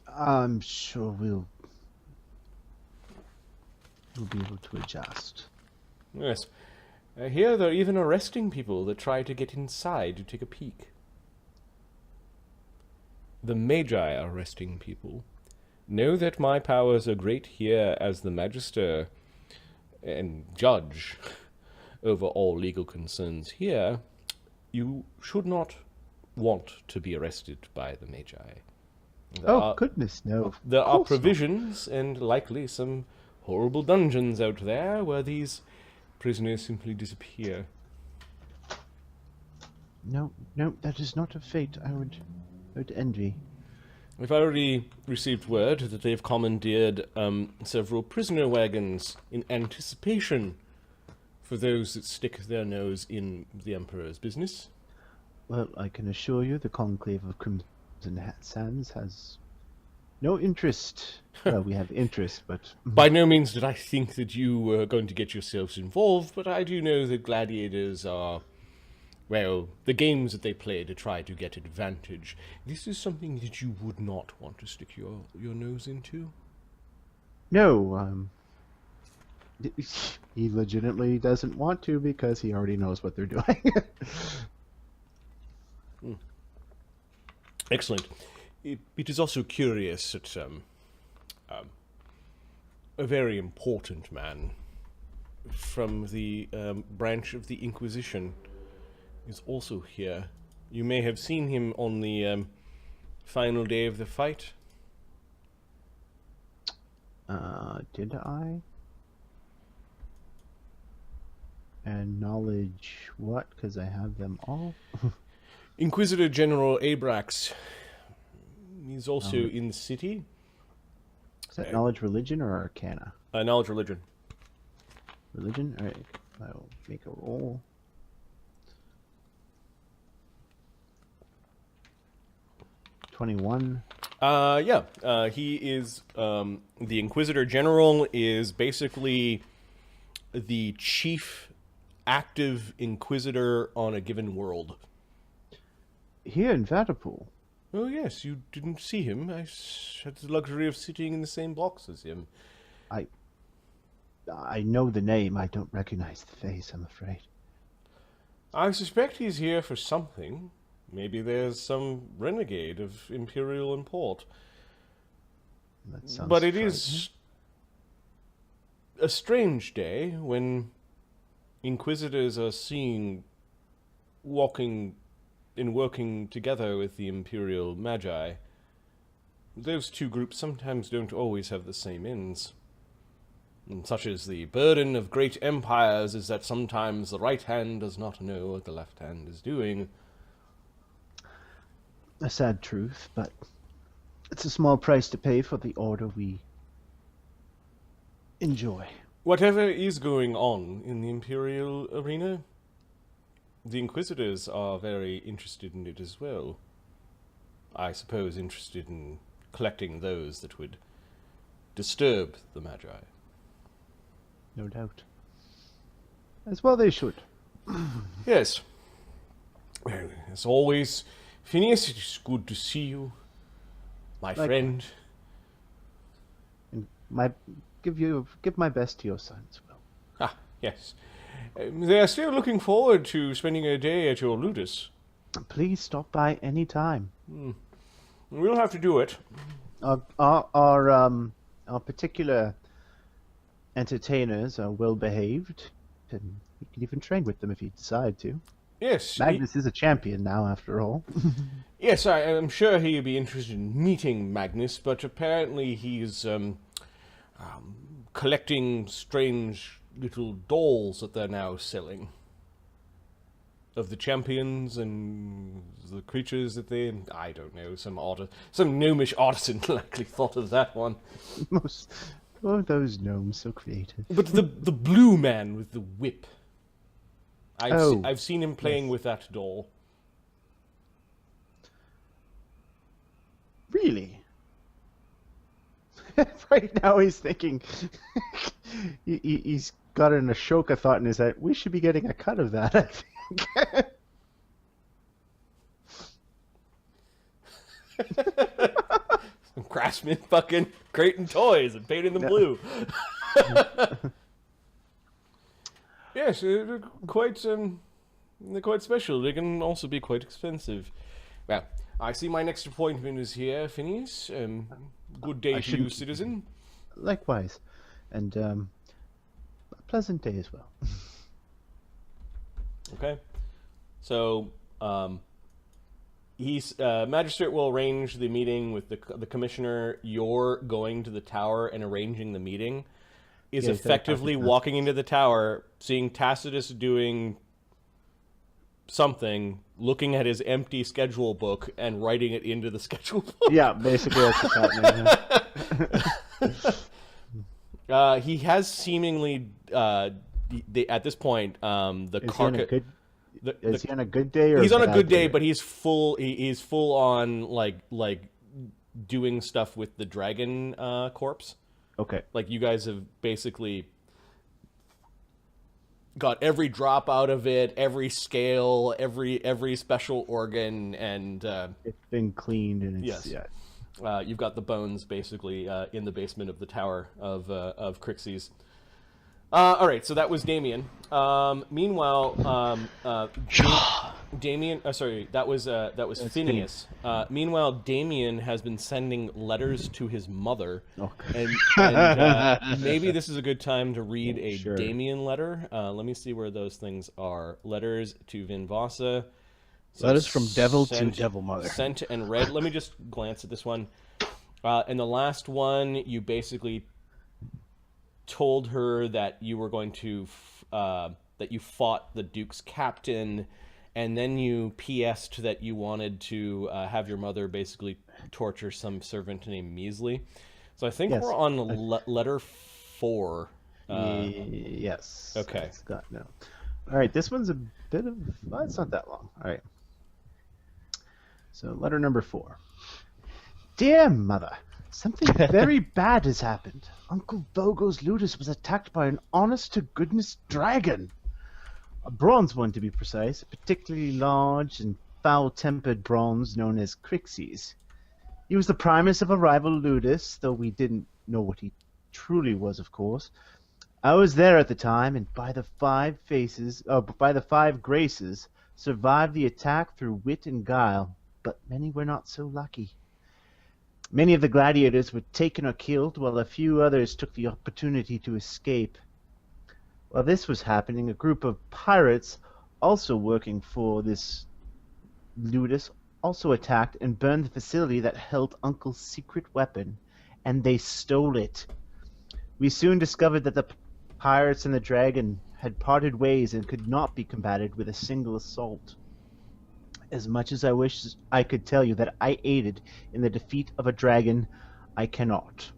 I'm sure we'll be able to adjust. Yes. I hear they're even arresting people that try to get inside to take a peek. The Magi are arresting people. Know that my powers are great here as the Magister and Judge over all legal concerns here. You should not want to be arrested by the Magi. Goodness, no. There are provisions and likely some horrible dungeons out there where these prisoners simply disappear. No, that is not a fate I would envy. We've already received word that they've commandeered several prisoner wagons in anticipation for those that stick their nose in the Emperor's business. Well, I can assure you the Conclave of Crimson Sands has no interest. Well, we have interest, but... By no means did I think that you were going to get yourselves involved, but I do know that gladiators are, well, the games that they play to try to get advantage. This is something that you would not want to stick your nose into? No, he legitimately doesn't want to because he already knows what they're doing. Excellent. It is also curious that a very important man from the branch of the Inquisition is also here. You may have seen him on the final day of the fight. Did I? And knowledge what? Because I have them all. Inquisitor General Abrax. He's also in the city. Is that knowledge religion or arcana? Knowledge religion. Religion? Alright, I'll make a roll. $21. He is, the Inquisitor General is basically the chief active Inquisitor on a given world. Here in Vaddapol. Oh yes, you didn't see him. I had the luxury of sitting in the same box as him. I know the name, I don't recognize the face, I'm afraid. I suspect he's here for something. Maybe there's some renegade of Imperial import. That sounds But it frightening. is a strange day when Inquisitors are seen walking and working together with the Imperial Magi. Those two groups sometimes don't always have the same ends. And such as the burden of great empires is that sometimes the right hand does not know what the left hand is doing. A sad truth, but it's a small price to pay for the order we enjoy. Whatever is going on in the Imperial arena, the Inquisitors are very interested in it as well. I suppose interested in collecting those that would disturb the Magi. No doubt. As well they should. Yes. Well, as always, Phineas, it is good to see you, my friend. And give my best to your son as well. Ah, yes. They are still looking forward to spending a day at your ludus. Please stop by any time. We'll have to do it. Our particular entertainers are well behaved, and you can even train with them if you decide to. Yes. Magnus is a champion now, after all. Yes, I am sure he'd be interested in meeting Magnus, but apparently he's collecting strange little dolls that they're now selling. Of the champions and the creatures that they... I don't know, some gnomish artisan likely thought of that one. Those gnomes, so creative. But the blue man with the whip. I've seen him playing with that doll. Really? Right now he's thinking... he's got an Ashoka thought in his head. We should be getting a cut of that, I think. Some craftsman fucking creating toys and painting them blue. Yes, they're quite special. They can also be quite expensive. Well, I see my next appointment is here, Phineas. Good day to you, citizen. Likewise. And a pleasant day as well. Okay. So, Magistrate will arrange the meeting with the commissioner. You're going to the tower and arranging the meeting. Is effectively walking into the tower, seeing Tacitus doing something, looking at his empty schedule book, and writing it into the schedule book. Yeah, basically that's what's happening. He has seemingly, at this point, Is he on a good day? Or he's on a good day, but he's full. He's full on like doing stuff with the dragon corpse. Okay. Like, you guys have basically got every drop out of it, every scale, every special organ, and it's been cleaned and it's... yes. Yeah. You've got the bones basically in the basement of the tower of Crixes. All right, so that was Damien. Meanwhile, Damien. Sorry, that was Phineas. Meanwhile, Damien has been sending letters to his mother, and maybe this is a good time to read a Damien letter. Let me see where those things are. Letters to Vinvasa. So letters from devil to devil mother. Sent and read. Let me just glance at this one. And the last one, you basically told her that you were going to that you fought the Duke's captain, and then you PS'd that you wanted to have your mother basically torture some servant named Measley. So I think we're on letter 4. Yes. Okay. No. All right, this one's a bit of... Well, it's not that long. All right. So letter number 4. Dear Mother, something very bad has happened. Uncle Vogul's ludus was attacked by an honest-to-goodness dragon. A bronze one, to be precise, a particularly large and foul-tempered bronze known as Crixes. He was the primus of a rival ludus, though we didn't know what he truly was, of course. I was there at the time, and by the 5 graces, survived the attack through wit and guile, but many were not so lucky. Many of the gladiators were taken or killed, while a few others took the opportunity to escape. While this was happening, a group of pirates also working for this ludus also attacked and burned the facility that held Uncle's secret weapon, and they stole it. We soon discovered that the pirates and the dragon had parted ways and could not be combated with a single assault. As much as I wish I could tell you that I aided in the defeat of a dragon, I cannot.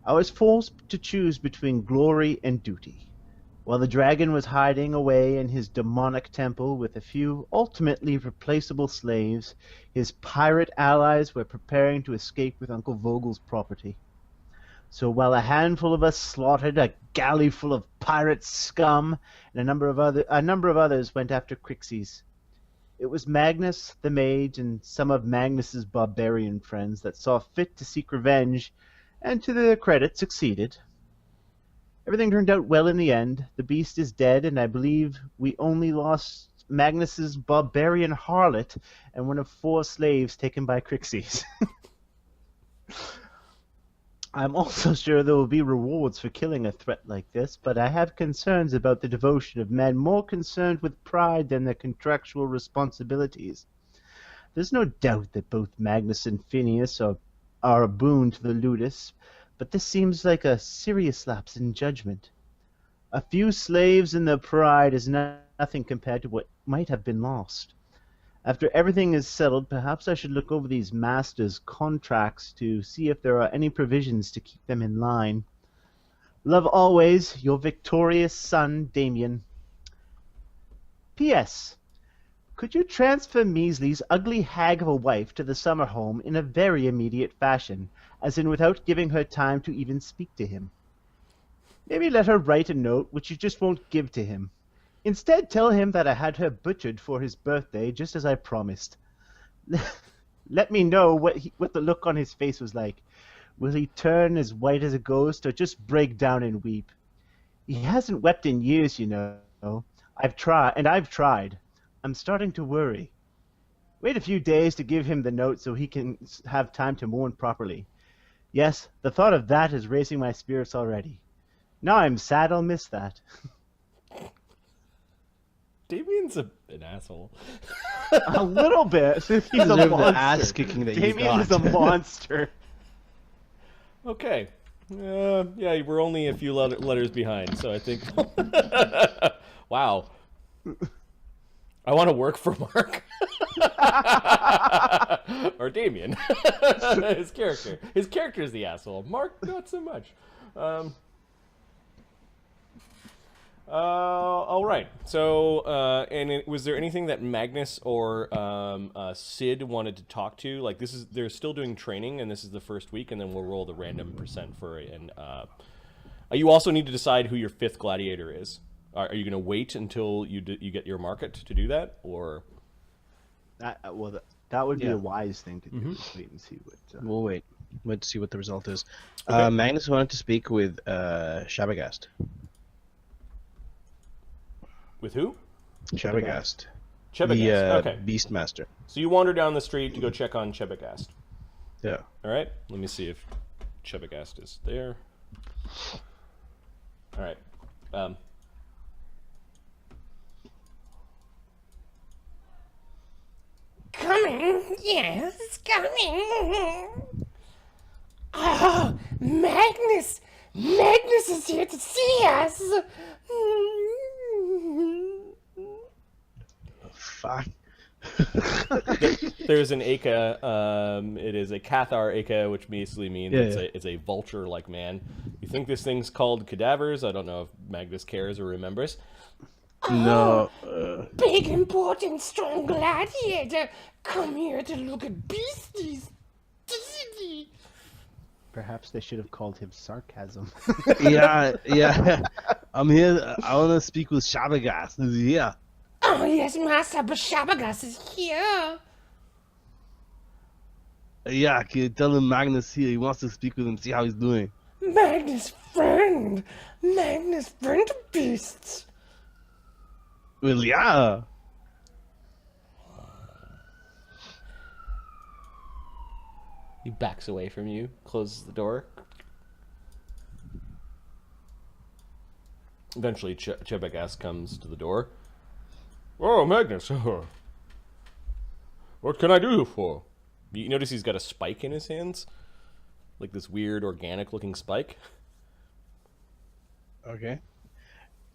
I was forced to choose between glory and duty. While the dragon was hiding away in his demonic temple with a few ultimately replaceable slaves, his pirate allies were preparing to escape with Uncle Vogul's property. So while a handful of us slaughtered a galley full of pirate scum, and a number of others went after Crixes, it was Magnus the mage and some of Magnus's barbarian friends that saw fit to seek revenge, and to their credit succeeded. Everything turned out well in the end. The beast is dead, and I believe we only lost Magnus's barbarian harlot and one of 4 slaves taken by Crixes. I'm also sure there will be rewards for killing a threat like this, but I have concerns about the devotion of men more concerned with pride than their contractual responsibilities. There's no doubt that both Magnus and Phineas are a boon to the ludus, but this seems like a serious lapse in judgment. A few slaves and their pride is nothing compared to what might have been lost. After everything is settled, perhaps I should look over these masters' contracts to see if there are any provisions to keep them in line. Love always, your victorious son, Damian. P.S. Could you transfer Measley's ugly hag of a wife to the summer home in a very immediate fashion, as in without giving her time to even speak to him? Maybe let her write a note which you just won't give to him. Instead, tell him that I had her butchered for his birthday, just as I promised. Let me know what the look on his face was like. Will he turn as white as a ghost, or just break down and weep? He hasn't wept in years, you know. I've tried. I'm starting to worry. Wait a few days to give him the note so he can have time to mourn properly. Yes, the thought of that is raising my spirits already. Now I'm sad I'll miss that. Damien's an asshole. A little bit. He's a monster. The ass kicking that Damien is a monster. Okay. Yeah, we're only a few letters behind, so I think... Wow. I want to work for Mark. Or Damien. His character. His character is the asshole. Mark, not so much. All right. So, was there anything that Magnus or Sid wanted to talk to? Like, they're still doing training, and this is the first week, and then we'll roll the random percent for it. And you also need to decide who your 5th gladiator is. Are you going to wait until you get your market to do that, or? That would be Yeah. a wise thing to do. Is wait and see what. We'll wait. Wait to see what the result is. Okay. Magnus wanted to speak with Shabagast. With who? Shabagast. Chebagast. Okay. Beastmaster. So you wander down the street to go check on Chebagast. Yeah. All right. Let me see if Chebagast is there. All right. Coming, yes, coming. Oh, Magnus! Magnus is here to see us! Fuck. There's an Aka. It is a Cathar Aka, which basically means Yeah, it's a vulture-like man. You think this thing's called cadavers? I don't know if Magnus cares or remembers. No. Big, important, strong gladiator! Come here to look at beasties! Perhaps they should have called him sarcasm. Yeah. I'm here. I want to speak with Shabagast. Yeah. Oh, yes, Master, but Shabagas is here! Yeah, can you tell him Magnus here? He wants to speak with him, see how he's doing. Magnus' friend! Magnus' friend of beasts! Well, yeah. He backs away from you, closes the door. Eventually, Chebagast comes to the door. Oh, Magnus. What can I do for? You notice he's got a spike in his hands? Like this weird, organic-looking spike. Okay.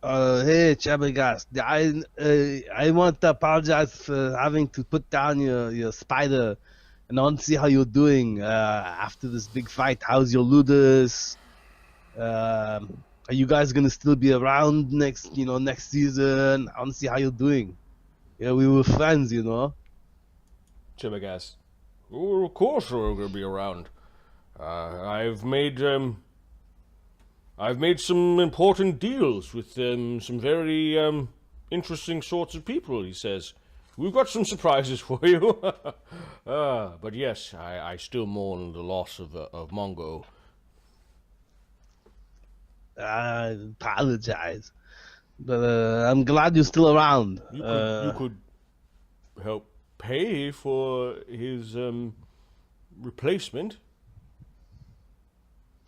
Hey, Shabagast. I want to apologize for having to put down your spider, and I want to see how you're doing after this big fight. How's your ludus? Are you guys gonna still be around next season? I want to see how you're doing. Yeah, we were friends, you know. Chebagast. Oh, of course we're going to be around. I've made some important deals with some very interesting sorts of people, he says. We've got some surprises for you. But yes, I still mourn the loss of Mongo. I apologize, but I'm glad you're still around. You could help pay for his replacement.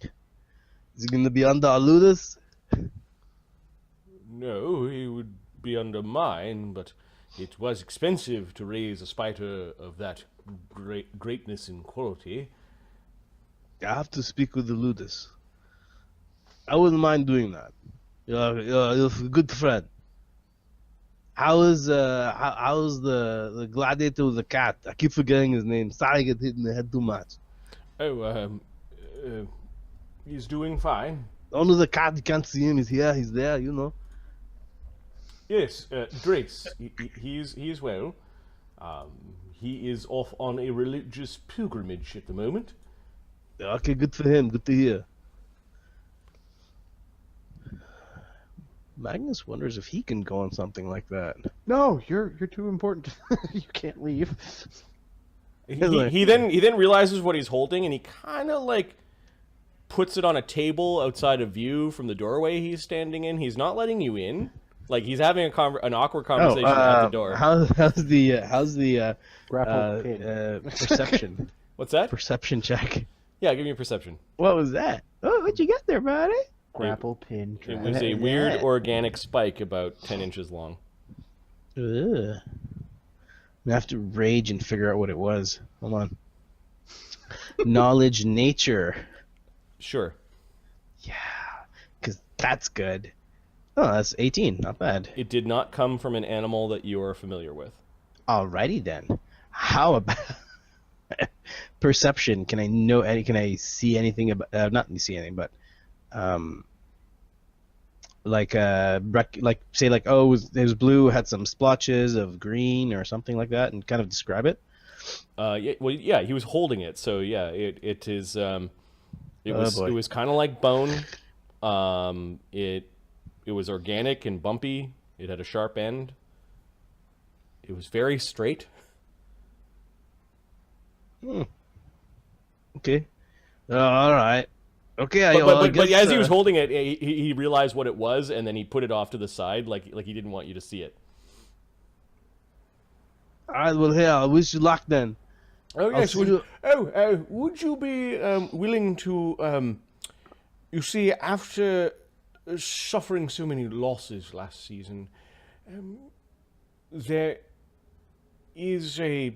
Is he gonna be under our ludus? No, he would be under mine, but it was expensive to raise a spider of that greatness and quality. I have to speak with the ludus. I wouldn't mind doing that. You're a good friend. How's the gladiator with the cat? I keep forgetting his name. Sorry, I get hit in the head too much. Oh, he's doing fine. Only the cat, you can't see him. He's here. He's there. You know. Yes, Drace. He's well. He is off on a religious pilgrimage at the moment. Okay, good for him. Good to hear. Magnus wonders if he can go on something like that. No, you're too important. You can't leave. He then realizes what he's holding, and he kind of like puts it on a table outside of view from the doorway he's standing in. He's not letting you in. Like he's having an awkward conversation at the door. How's the Grapple pin. perception? What's that? Perception check. Yeah, give me a perception. What was that? Oh, what'd you get there, buddy? Grapple pin. It was a weird organic spike about 10 inches long. Ugh. I have to rage and figure out what it was. Hold on. Knowledge nature. Sure. Yeah, because that's good. Oh, that's 18. Not bad. It did not come from an animal that you are familiar with. Alrighty then. How about perception? Can I see anything about? Not see anything, but say it was blue, had some splotches of green or something like that, and kind of describe it. Yeah, he was holding it, so yeah, it is. It was kind of like bone. It was organic and bumpy. It had a sharp end. It was very straight. Okay. All right. Okay. I But guess. as he was holding it, he realized what it was, and then he put it off to the side, like he didn't want you to see it. All right. Well, here. I wish you luck then. Oh I'll yes. see you- Would you be willing to? You see, after suffering so many losses last season, there is a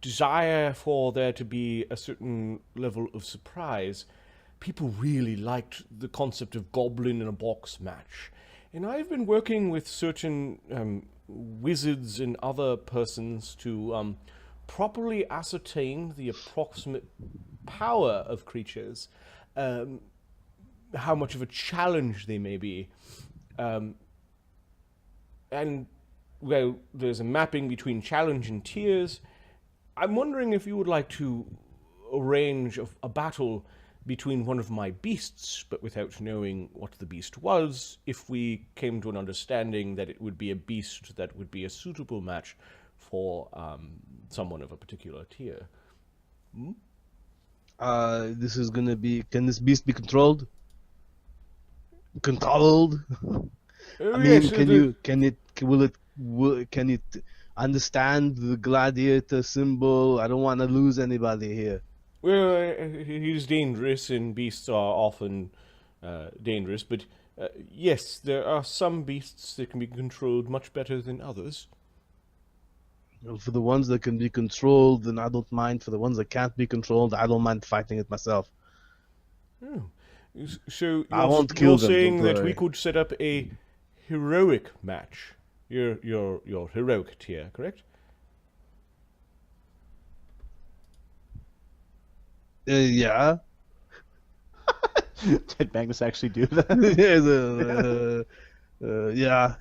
desire for there to be a certain level of surprise. People really liked the concept of goblin in a box match, and I've been working with certain wizards and other persons to properly ascertain the approximate power of creatures, how much of a challenge they may be, and well, there's a mapping between challenge and tiers. I'm wondering if you would like to arrange a battle between one of my beasts, but without knowing what the beast was, if we came to an understanding that it would be a beast that would be a suitable match for someone of a particular tier. This is gonna be. Can this beast be controlled? Controlled. I mean, can it understand the gladiator symbol? I don't want to lose anybody here. Well, he's dangerous, and beasts are often dangerous, but yes, there are some beasts that can be controlled much better than others. Well, for the ones that can be controlled, then I don't mind. For the ones that can't be controlled, I don't mind fighting it myself. Oh. So I won't you're kill them, saying don't that worry. we could set up a heroic match. Your heroic tier, correct? Yeah. Did Magnus actually do that?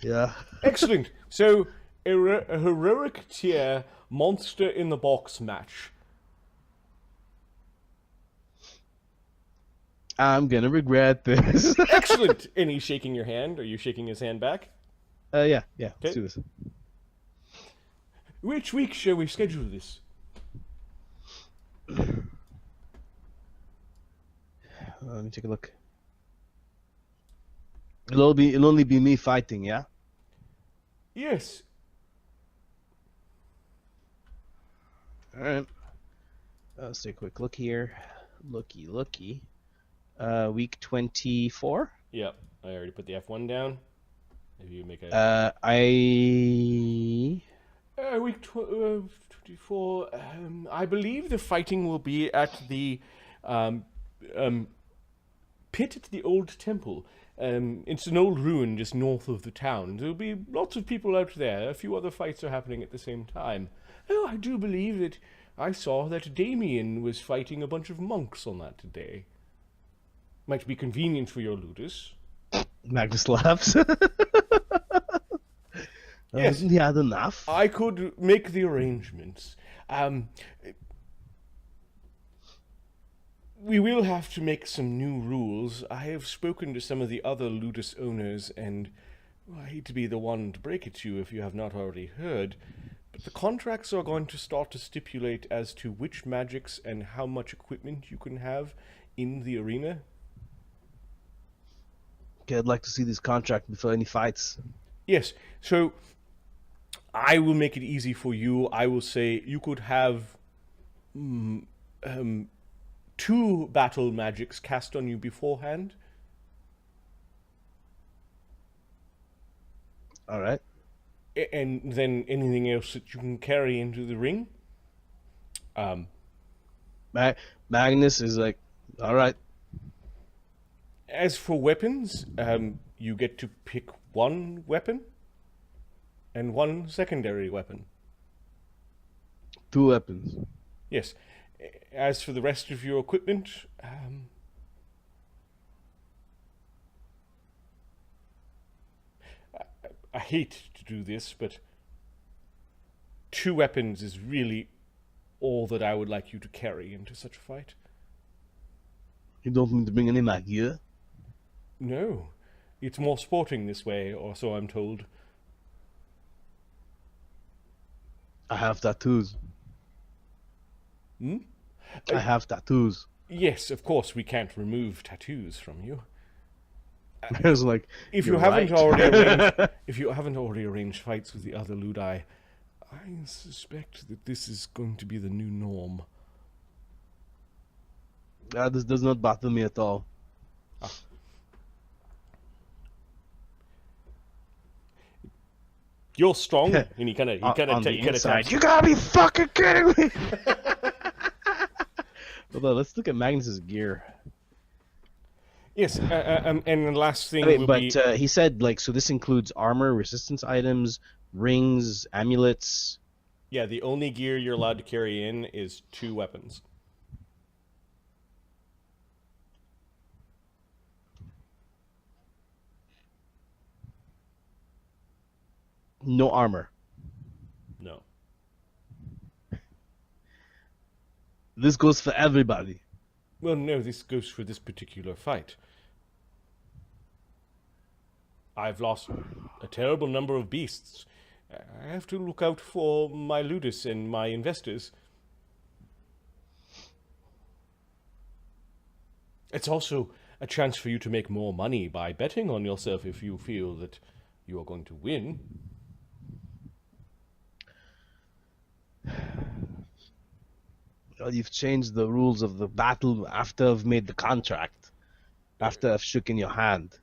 Yeah. Excellent. So a heroic tier monster in the box match. I'm gonna regret this. Excellent. And he's shaking your hand. Are you shaking his hand back? Yeah. Let's do this. Which week shall we schedule this? Let me take a look. It'll only be me fighting, yeah? Yes. Alright. Let's take a quick look here. Looky. Week 24? Yep. I already put the F1 down. If you make a week 24. I believe the fighting will be at the pit at the old temple. It's an old ruin just north of the town. There'll be lots of people out there. A few other fights are happening at the same time. Oh, I do believe that I saw that Damian was fighting a bunch of monks on that day. Might be convenient for your ludus. Magnus laughs. Yes. Hasn't he had enough? I could make the arrangements. We will have to make some new rules. I have spoken to some of the other ludus owners, and I hate to be the one to break it to you if you have not already heard, but the contracts are going to start to stipulate as to which magics and how much equipment you can have in the arena. Okay, I'd like to see this contract before any fights. Yes, so I will make it easy for you. I will say you could have 2 battle magics cast on you beforehand. Alright. And then anything else that you can carry into the ring. Magnus is like, alright. As for weapons, you get to pick one weapon and one secondary weapon. 2 weapons. Yes. As for the rest of your equipment, I hate to do this, but 2 weapons is really all that I would like you to carry into such a fight. You don't need to bring any magia? No. It's more sporting this way, or so I'm told. I have tattoos. Hmm? I have tattoos. Yes, of course, we can't remove tattoos from you. I was like, If you "You're haven't right." already arranged fights with the other ludi, I suspect that this is going to be the new norm. This does not bother me at all. You're strong, and he kind of On the inside, taps you gotta be fucking kidding me! Hold on, let's look at Magnus's gear. Yes, and the last thing Wait, will but be... he said, like, so this includes armor, resistance items, rings, amulets. Yeah, the only gear you're allowed to carry in is 2 weapons. No armor. No. This goes for everybody. Well, no, this goes for this particular fight. I've lost a terrible number of beasts. I have to look out for my ludus and my investors. It's also a chance for you to make more money by betting on yourself if you feel that you are going to win. Well, you've changed the rules of the battle after I've made the contract. After I've shook in your hand.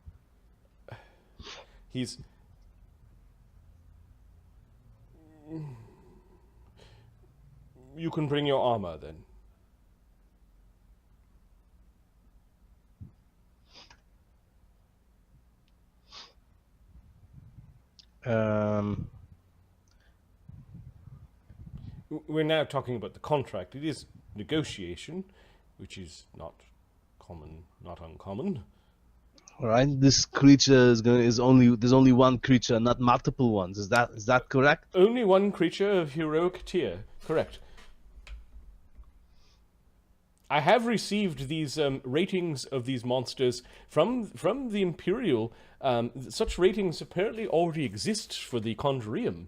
He's... You can bring your armor, then. We're now talking about the contract. It is negotiation, which is not common, not uncommon. All right, this creature there's only one creature, not multiple ones. Is that correct? Only one creature of heroic tier. Correct. I have received these ratings of these monsters from the Imperial. Such ratings apparently already exist for the Conjurium,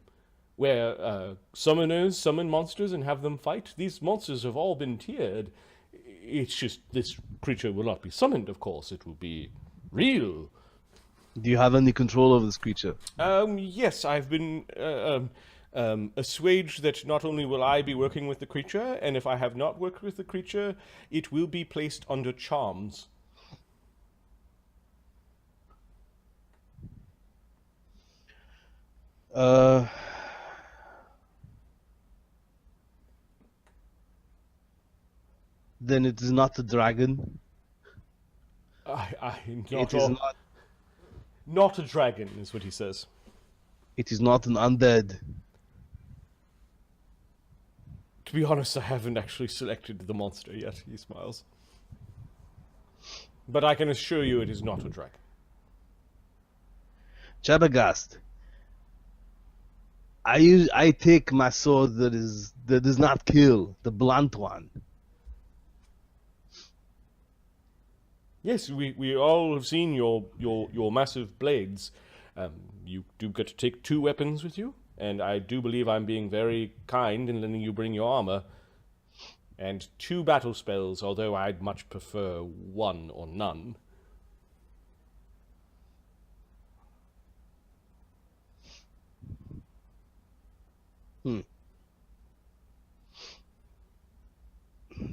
where summoners summon monsters and have them fight. These monsters have all been tiered. It's just this creature will not be summoned, of course. It will be real. Do you have any control over this creature? Yes, I've been assuaged that not only will I be working with the creature, and if I have not worked with the creature, it will be placed under charms. Then it is not a dragon. Not a dragon, is what he says. It is not an undead. To be honest, I haven't actually selected the monster yet, he smiles. But I can assure you it is not a dragon. Jabbergast. I take my sword that does not kill, the blunt one. Yes, we all have seen your massive blades. You do get to take 2 weapons with you, and I do believe I'm being very kind in letting you bring your armor. And 2 battle spells, although I'd much prefer 1 or none. Hmm.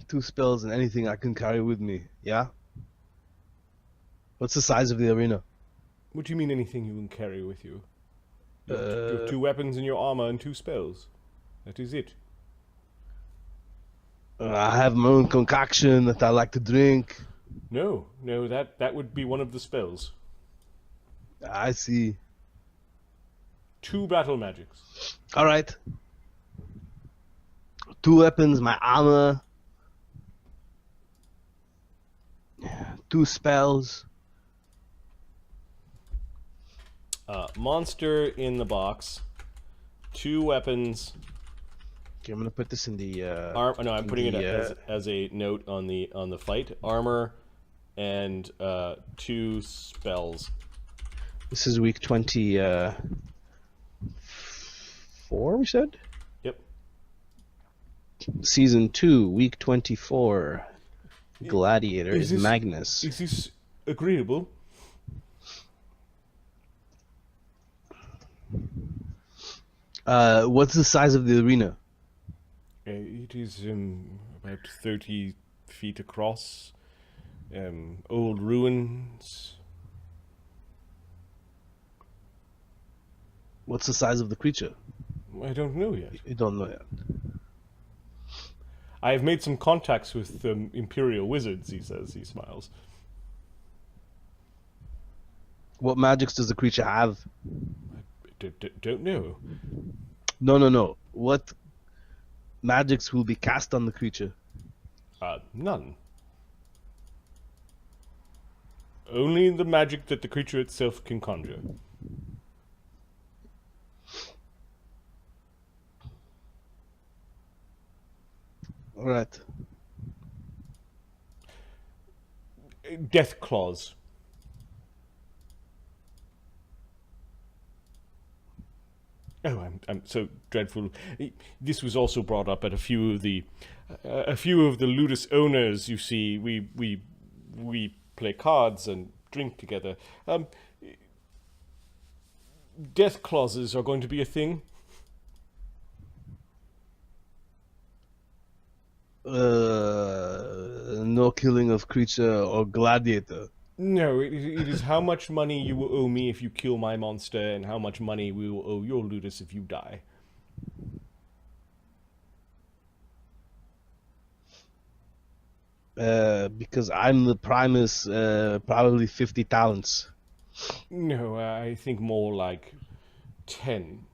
2 spells and anything I can carry with me, yeah? What's the size of the arena? What do you mean anything you can carry with you? You have 2 weapons in your armor and 2 spells. That is it. I have my own concoction that I like to drink. No, that would be one of the spells. I see. 2 battle magics. Alright. 2 weapons, my armor. 2 spells. Monster in the box. 2 weapons. Okay, I'm gonna put this in the. No, I'm putting it as a note on the fight. Armor and 2 spells. This is week 24. We said. Yep. Season 2, Week 24. Gladiator is this- Magnus. Is this agreeable? What's the size of the arena? It is about 30 feet across. Old ruins. What's the size of the creature? I don't know yet. You don't know yet. I have made some contacts with Imperial wizards, he says. He smiles. What magics does the creature have? Don't know. No. What magics will be cast on the creature? None. Only the magic that the creature itself can conjure. Alright. Death claws. Oh, I'm so dreadful. This was also brought up at a few of the ludus owners. You see, we play cards and drink together. Death clauses are going to be a thing. No killing of creature or gladiator. No, it is how much money you will owe me if you kill my monster, and how much money we will owe your ludus if you die. Because I'm the Primus, probably 50 talents. No, I think more like 10.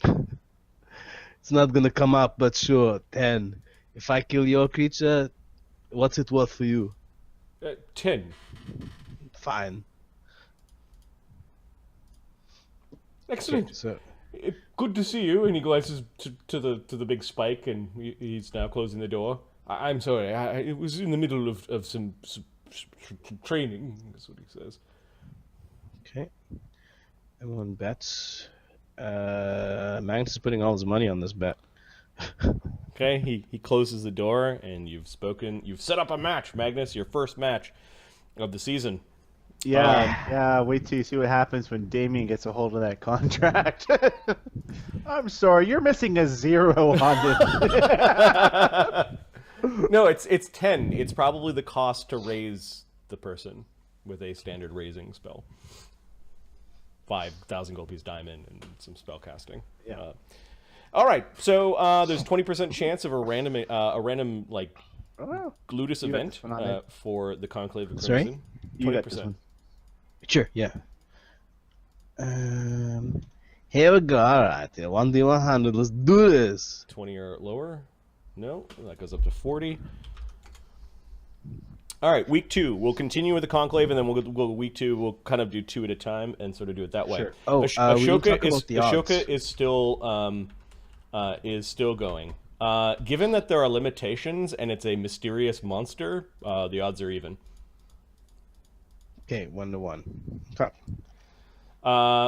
It's not gonna come up, but sure, 10. If I kill your creature, what's it worth for you? 10. Fine. Excellent. So, Good to see you. And he glances to the big spike, and he's now closing the door. I'm sorry. It was in the middle of some training. That's what he says. okay. Everyone bets. Magnus is putting all his money on this bet. Okay. He closes the door, and you've set up a match, Magnus. Your first match of the season. Yeah, wait till you see what happens when Damien gets a hold of that contract. I'm sorry, you're missing a 0 on this. No, it's 10. It's probably the cost to raise the person with a standard raising spell. 5,000 gold piece diamond and some spell casting. Yeah. All right, so there's 20% chance of a random like Oh, ludus You got event this one on there. for the Conclave of Sorry? Crimson. you got this 20%. one. Sure, yeah. Here we go. Alright, 1d100. Let's do this. 20 or lower? No, that goes up to 40. All right, week 2. We'll continue with the Conclave, and then we'll go week 2. We'll kind of do 2 at a time and sort of do it that way. Sure. Oh, we didn't talk about the odds. Ashoka is still going. Given that there are limitations and it's a mysterious monster, the odds are even. Okay, 1-1. Okay.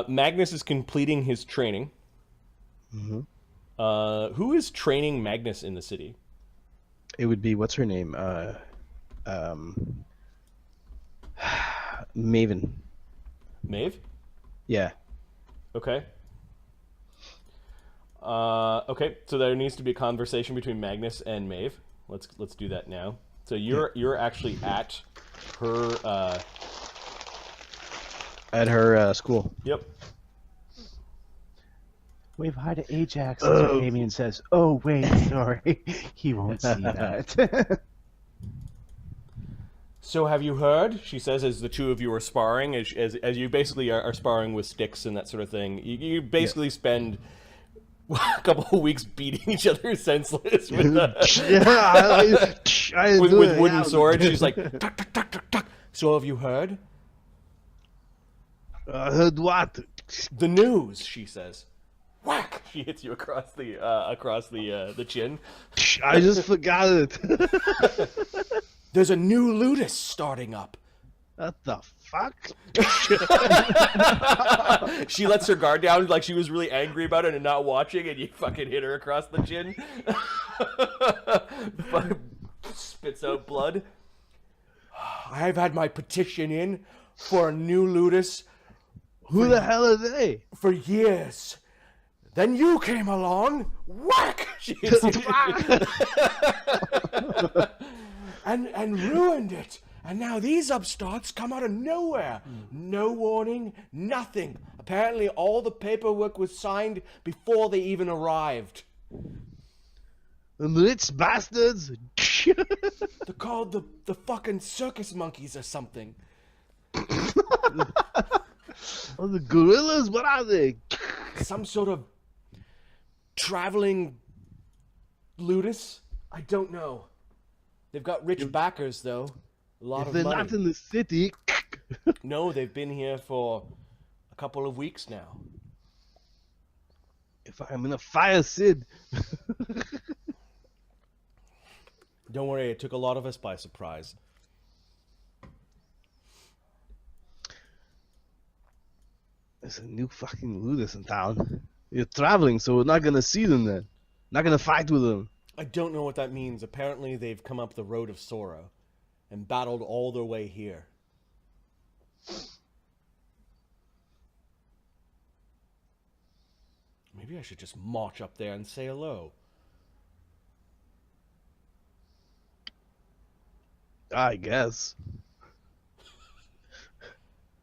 Magnus is completing his training. Mm-hmm. Who is training Magnus in the city? It would be, what's her name? Maven. Maeve? Yeah. Okay. Okay, so there needs to be a conversation between Magnus and Maeve. Let's do that now. So you're actually at her At her school. Yep. Wave hi to Ajax, that's what Damien says. Oh, wait, sorry. He won't see that. So have you heard? She says as the two of you are sparring, as you basically are sparring with sticks and that sort of thing. You basically spend a couple of weeks beating each other senseless with with wooden swords. She's like, tuck, tuck, tuck, tuck, tuck. So have you heard? Heard what? The news, she says. Whack! She hits you across the chin. I just forgot it. There's a new ludus starting up. What the fuck? She lets her guard down like she was really angry about it and not watching, and you fucking hit her across the chin. Spits out blood. I've had my petition in for a new ludus Who the hell are they? for years. Then you came along, whack! She hits you. and ruined it. And now these upstarts come out of nowhere. No warning, nothing. Apparently all the paperwork was signed before they even arrived. Them rich bastards. They're called the fucking circus monkeys or something. Oh, the gorillas? What are they? Some sort of traveling ludus? I don't know. They've got rich backers, though. A lot If of they're money. not in the city. No, they've been here for a couple of weeks now. If I'm in a fire, Sid. Don't worry, it took a lot of us by surprise. There's a new fucking ludus in town. You're traveling, so we're not gonna see them then. Not gonna fight with them. I don't know what that means. Apparently they've come up the road of sorrow and battled all their way here. Maybe I should just march up there and say hello. I guess.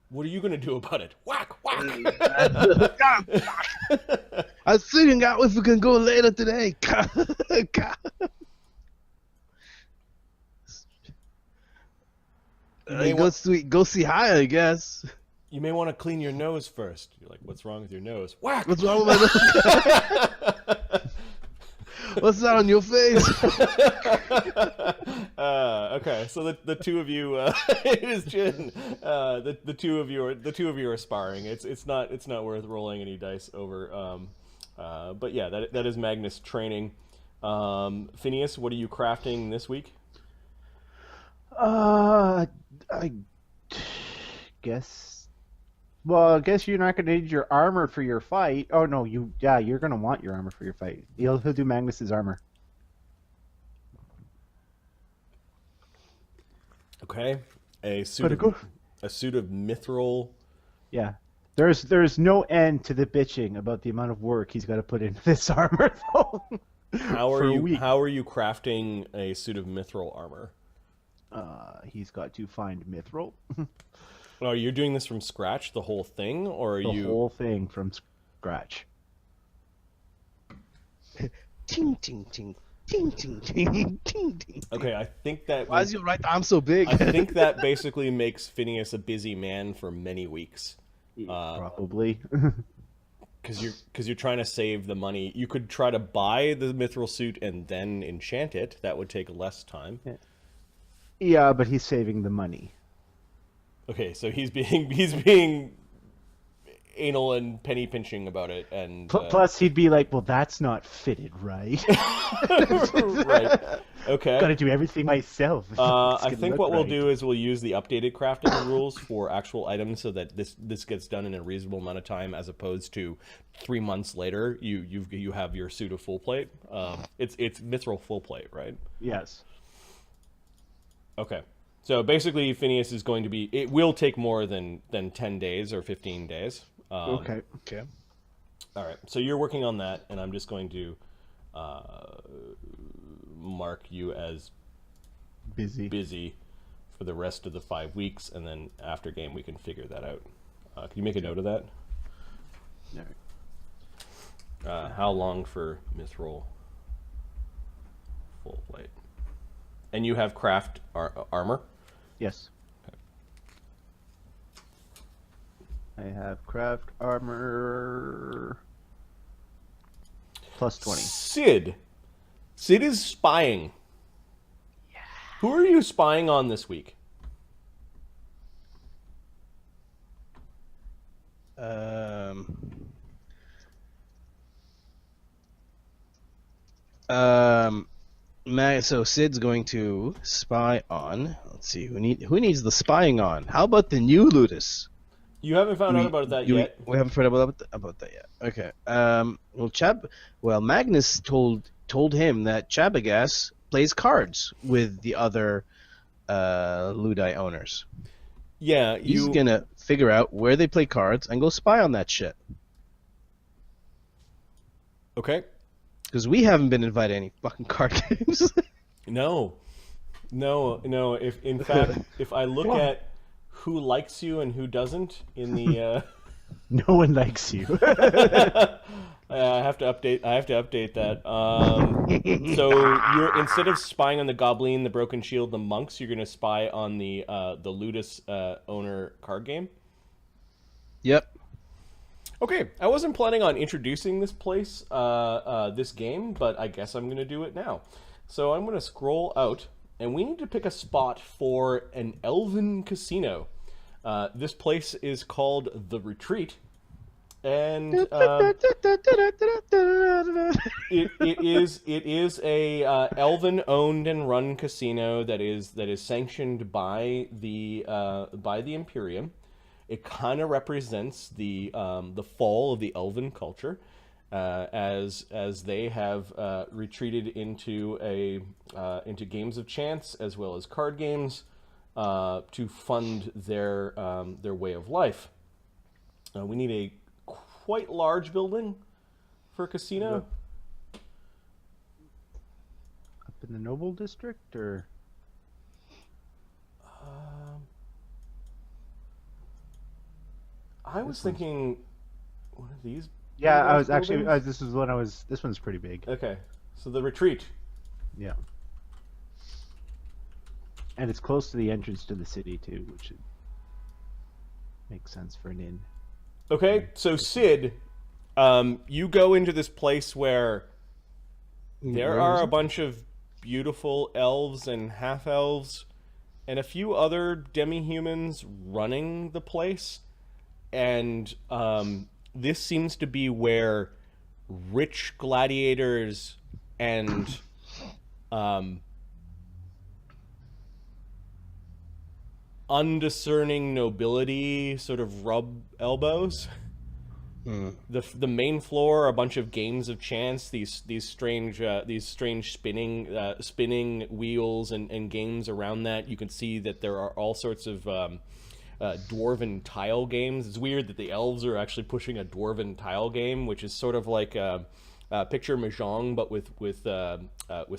What are you going to do about it? Whack, whack! I was thinking out if we can go later today. may Go see higher, I guess. You may want to clean your nose first. You're like, what's wrong with your nose? Whack! What's wrong with my nose? What's that on your face? Okay, so the two of you, it is Jin. The two of you are sparring. It's not worth rolling any dice over. But yeah, that is Magnus training. Phineas, what are you crafting this week? I guess. Well, I guess you're not going to need your armor for your fight. Oh no, you're going to want your armor for your fight. He'll do Magnus's armor. Okay, a suit of mithril. Yeah. There's no end to the bitching about the amount of work he's got to put into this armor though. How are you crafting a suit of mithril armor? He's got to find mithril. Oh, you're doing this from scratch, the whole thing, or are The whole thing from scratch. Ting ting ting ting ting ting ting ting. Okay, I think that. Why is your right arm so big? I think that basically makes Phineas a busy man for many weeks. Probably. Because you're trying to save the money. You could try to buy the mithril suit and then enchant it. That would take less time. Yeah, but he's saving the money. Okay, so he's being anal and penny pinching about it, and Plus, he'd be like, "Well, that's not fitted, right? right? Okay. Got to do everything myself." I think what we'll do is we'll use the updated crafting rules for actual items, so that this gets done in a reasonable amount of time, as opposed to 3 months later you have your suit of full plate. It's mithril full plate, right? Yes. Okay. So basically, Phineas is going to be. It will take more than 10 days or 15 days. Okay. All right. So you're working on that, and I'm just going to mark you as busy for the rest of the 5 weeks, and then after game we can figure that out. Can you make a note of that? All right. How long for mithril full plate? And you have craft armor? Yes. I have craft armor plus 20. Sid is spying. Yeah. Who are you spying on this week? So Sid's going to spy on. Let's see who needs the spying on. How about the new ludus? You haven't found out about that yet. We haven't found out about that yet. Okay. Well, Magnus told him that Chabagas plays cards with the other ludi owners. Yeah, He's gonna figure out where they play cards and go spy on that shit. Okay. Because we haven't been invited to any fucking card games. No. If in fact, if I look at who likes you and who doesn't in the, No one likes you. I have to update that. So you're instead of spying on the Goblin, the Broken Shield, the monks, you're gonna spy on the ludus owner card game. Yep. Okay, I wasn't planning on introducing this place, this game, but I guess I'm going to do it now. So I'm going to scroll out, and we need to pick a spot for an elven casino. This place is called The Retreat, and it is a elven owned and run casino that is sanctioned by the Imperium. It kind of represents the fall of the elven culture, as they have retreated into games of chance as well as card games to fund their way of life. We need a quite large building for a casino. Up in the Noble District, or? I was thinking one of these. Yeah, I was buildings? actually. This one's pretty big. Okay, so The Retreat. Yeah. And it's close to the entrance to the city too, which makes sense for an inn. Okay, so Sid, you go into this place where there are a bunch of beautiful elves and half-elves and a few other demi-humans running the place. And this seems to be where rich gladiators and undiscerning nobility sort of rub elbows. The main floor are a bunch of games of chance, these strange spinning wheels and games around that. You can see that there are all sorts of dwarven tile games. It's weird that the elves are actually pushing a dwarven tile game, which is sort of like picture mahjong but with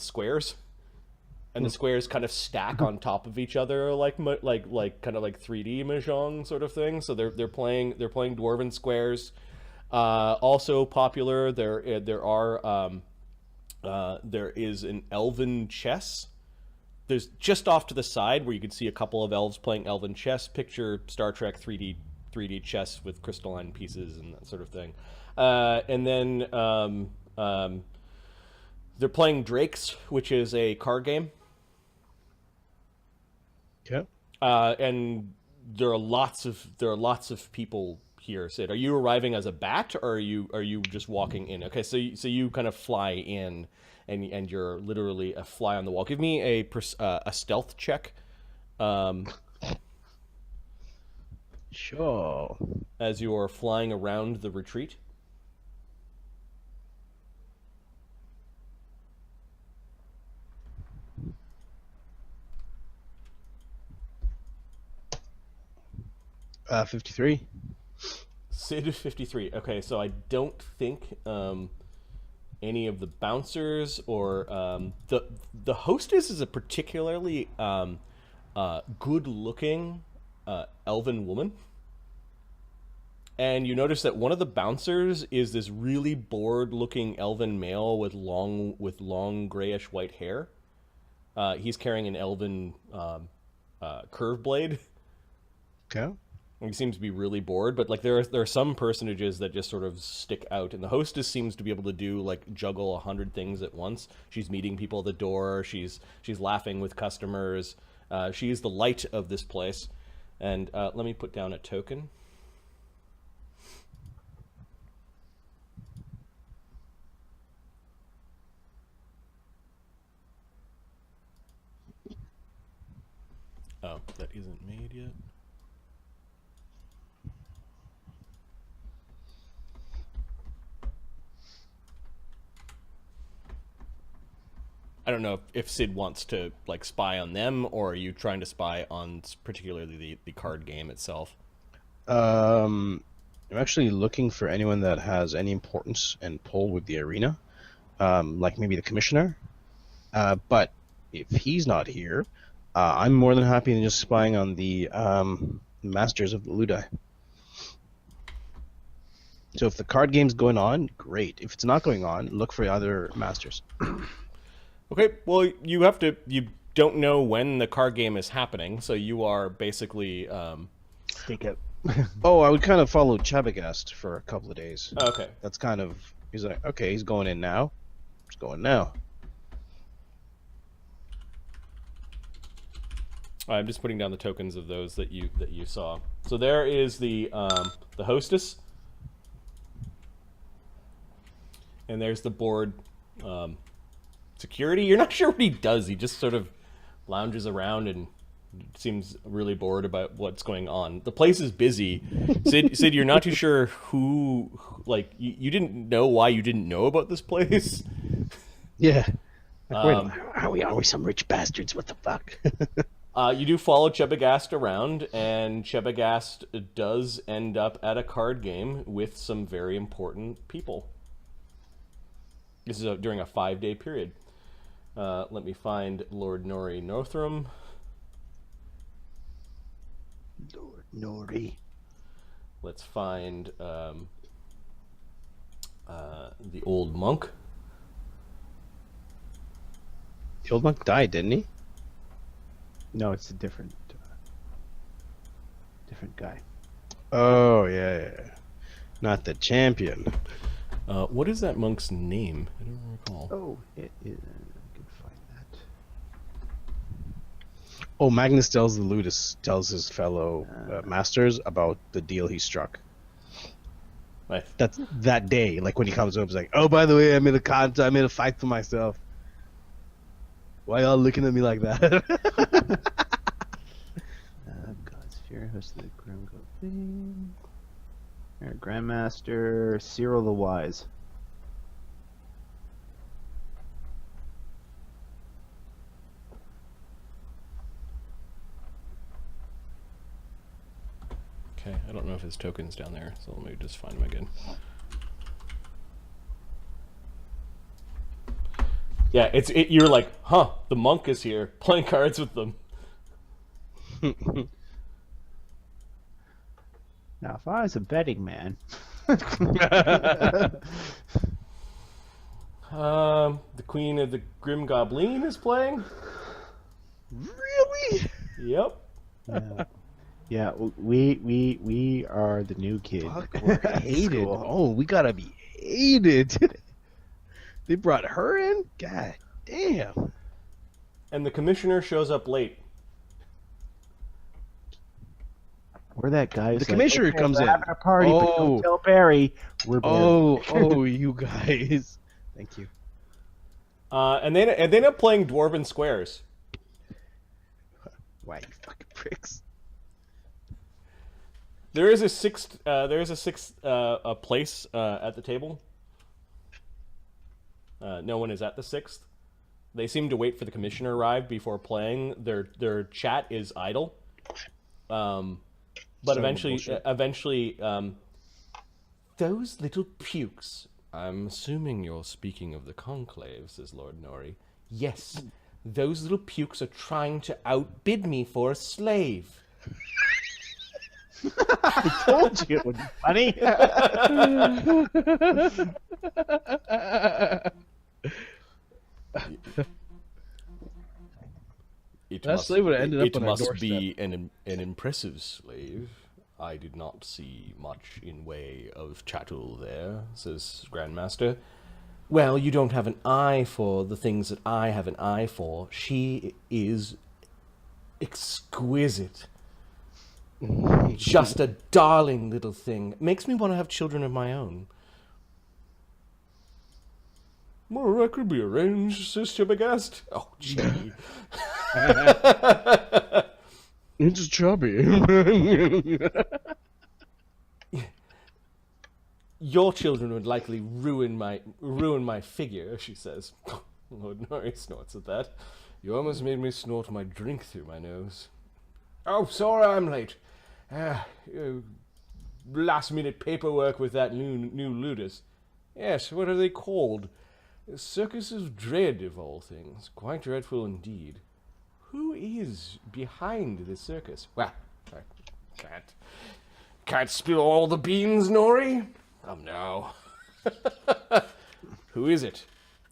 squares, and the squares kind of stack on top of each other like kind of like 3D mahjong sort of thing. So they're playing dwarven squares. Also popular, there is an elven chess. There's just off to the side where you can see a couple of elves playing elven chess. Picture Star Trek 3D chess with crystalline pieces and that sort of thing. And then they're playing Drakes, which is a card game. Okay. And there are lots of people here. Sid, are you arriving as a bat, or are you just walking in? Okay, so you kind of fly in. And you're literally a fly on the wall. Give me a stealth check. Sure. As you are flying around the retreat. Uh, 53. Sid 53. Okay, so I don't think any of the bouncers or the hostess is a particularly good-looking elven woman, and you notice that one of the bouncers is this really bored-looking elven male with long grayish white hair. He's carrying an elven curve blade. Okay. He seems to be really bored, but like there are some personages that just sort of stick out, and the hostess seems to be able to do like juggle 100 things at once. She's meeting people at the door. She's laughing with customers. She is the light of this place. And let me put down a token. isn't made yet. I don't know if Sid wants to like spy on them, or are you trying to spy on particularly the card game itself? I'm actually looking for anyone that has any importance and pull with the arena, like maybe the commissioner. But if he's not here, I'm more than happy to just spying on the masters of the ludi. So if the card game's going on, great. If it's not going on, look for other masters. Okay, well, you don't know when the card game is happening, so you are basically... Stake it. Oh, I would kind of follow Chabagast for a couple of days. Okay. That's kind of... He's like, okay, he's going in now. He's going now. I'm just putting down the tokens of those that you saw. So there is the hostess. And there's the board... security. You're not sure what he does. He just sort of lounges around and seems really bored about what's going on. The place is busy. Sid, you're not too sure who, like, you didn't know why you didn't know about this place. Yeah. Are we some rich bastards? What the fuck? You do follow Chabagast around, and Chabagast does end up at a card game with some very important people. This is during a 5-day period. Let me find Lord Nori Northrum. Lord Nori. Let's find the old monk. The old monk died, didn't he? No, it's a different guy. Oh, yeah. Not the champion. What is that monk's name? I don't recall. Oh, it is. I can find that. Oh, Magnus tells the ludus, tells his fellow masters about the deal he struck. Right. That's that day, like when he comes up, he's like, "Oh, by the way, I made a fight for myself. Why y'all looking at me like that?" God's Fear, host of the Grim Goblin. Grandmaster Cyril the Wise. Okay, I don't know if his token's down there, so let me just find him again. Yeah, you're like, huh, the monk is here, playing cards with them. Now, if I was a betting man... The Queen of the Grim Goblin is playing? Really? Yep. Yeah, we are the new kid. Fuck, we're hated. Oh, we gotta be hated. They brought her in? God damn. And the commissioner shows up late. We're that guy. The commissioner comes in. Having a party, but don't tell Barry. We're Barry. Oh, you guys. Thank you. And they end up playing Dwarven Squares. Why, you fucking pricks? There is a sixth place at the table. No one is at the sixth. They seem to wait for the commissioner to arrive before playing. Their chat is idle. But eventually, those little pukes. I'm assuming you're speaking of the Conclave, says Lord Nori. Yes, those little pukes are trying to outbid me for a slave. I told you it would be funny. Slave would have ended up it on our must doorstep. be an impressive slave. I did not see much in way of chattel there, says Grandmaster. Well, you don't have an eye for the things that I have an eye for. She is exquisite. Just a darling little thing. Makes me want to have children of my own. Well, that could be arranged, says Chabagast. Oh, gee. It's chubby. Your children would likely ruin my figure, she says. Lord Norrie snorts at that. You almost made me snort my drink through my nose. Oh, sorry I'm late. Last-minute paperwork with that new ludus. Yes, what are they called? Circus of Dread, of all things. Quite dreadful indeed. Who is behind this circus? Well, I can't spill all the beans, Norrie. Now. Who is it?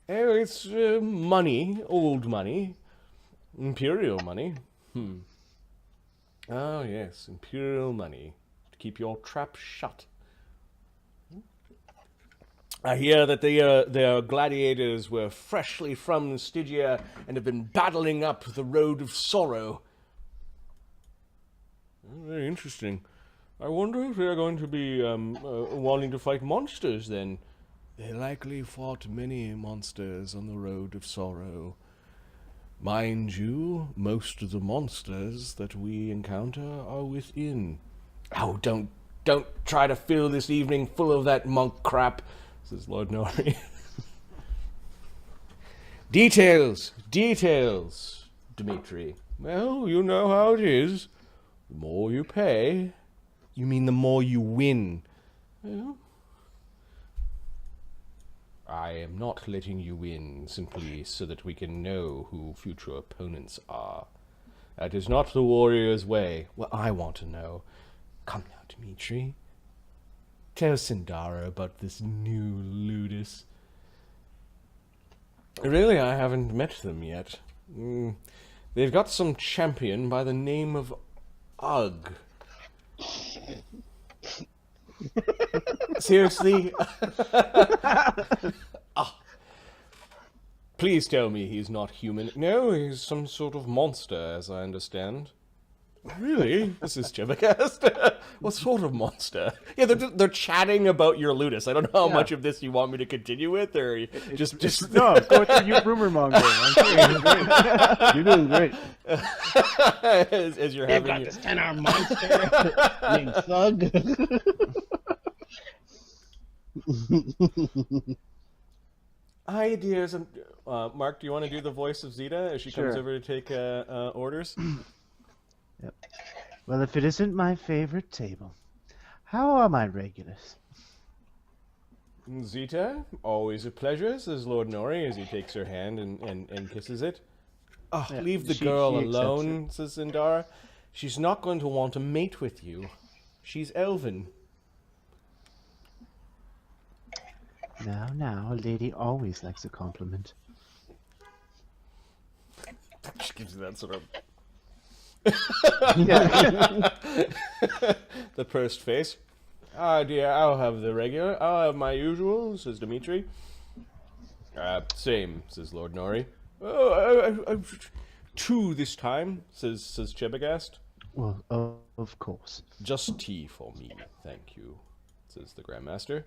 Oh, it's money, old money. Imperial money. Oh, yes, Imperial money. To keep your trap shut. I hear that their gladiators were freshly from Stygia and have been battling up the road of sorrow. Very interesting. I wonder if they're going to be wanting to fight monsters then. They likely fought many monsters on the road of sorrow. Mind you, most of the monsters that we encounter are within. Oh, don't try to fill this evening full of that monk crap, says Lord Norrie. Details, Dimitri. Well, you know how it is. The more you pay... You mean the more you win? Well, I am not letting you win simply so that we can know who future opponents are. That is not the warrior's way. Well, I want to know. Come now, Dimitri. Tell Sindara about this new ludus. Really, I haven't met them yet. They've got some champion by the name of Ugg. Seriously? Please tell me he's not human. No, he's some sort of monster, as I understand. Really? This is Chivacast. What sort of monster? Yeah, they're chatting about your ludus. I don't know how much of this you want me to continue with, or just no, go through your rumor mongering. I'm sure you're great. You're doing great. as you're They've having got this 10-arm monster named Thug. Hi, dears. Mark, do you want to do the voice of Zeta as she comes Sure. over to take orders? Yep. Well, if it isn't my favorite table, how are my regulars? Zeta, always a pleasure, says Lord Norrie as he takes her hand and kisses it. Oh, Yeah, leave the she girl accepts alone, says Zindara. She's not going to want to mate with you. She's elven. Now, a lady always likes a compliment. She gives you that sort of... Yeah. the pursed face. Ah, dear, I'll have the regular. I'll have my usual, says Dimitri. Same, says Lord Norrie. Oh, two this time, says Chebagast. Well, of course. Just tea for me, thank you, says the Grandmaster.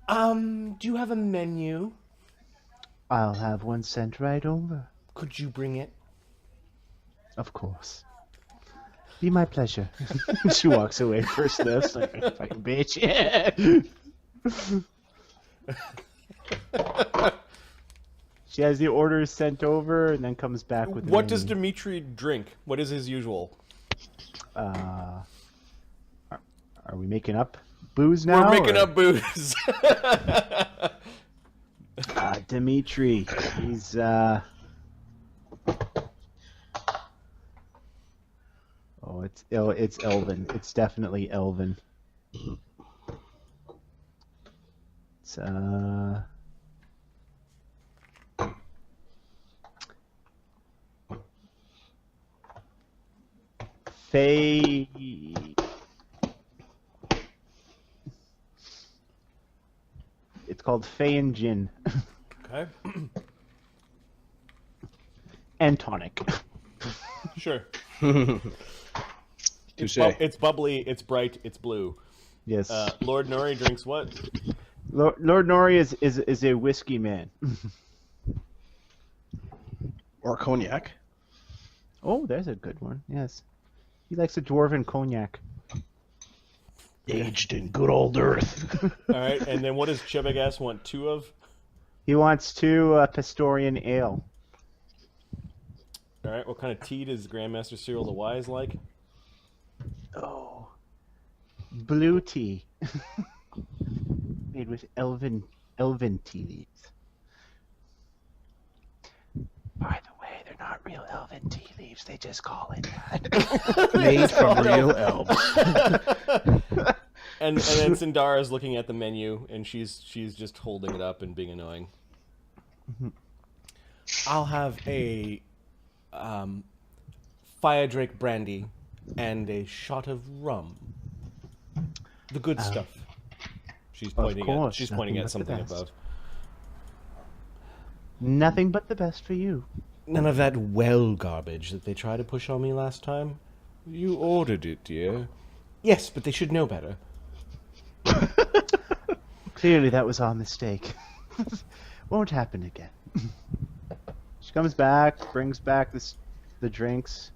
Do you have a menu? I'll have one sent right over. Could you bring it? Of course. Be my pleasure. She walks away first this, like a fucking bitch. She has the orders sent over and then comes back with the What does menu. Dimitri drink? What is his usual? Are we making up booze now? We're making or- up booze. Dimitri, he's it's Elven. It's definitely Elven. It's Fey. It's called Fey and Gin. Okay. And tonic. Sure. Touche. It's bubbly, it's bright, it's blue. Yes. Lord Norrie drinks what? Lord Norrie is a whiskey man. Or cognac. Oh, there's a good one. Yes. He likes a dwarven cognac. Aged in good old earth. All right, and then what does Chibigas want 2 of? He wants 2 Pistorian ale. All right, what kind of tea does Grandmaster Cyril the Wise like? Oh, blue tea, made with elven tea leaves. By the way, they're not real elven tea leaves. They just call it that. Made from real elves. And then Sindara's looking at the menu, and she's just holding it up and being annoying. I'll have a fire drake brandy and a shot of rum. The good stuff. She's pointing course, she's nothing pointing but at the something best. above. Nothing but the best for you. None of that well garbage that they tried to push on me last time. You ordered it, dear. Yes, but they should know better. Clearly, that was our mistake. Won't happen again. She comes back, brings back the drinks.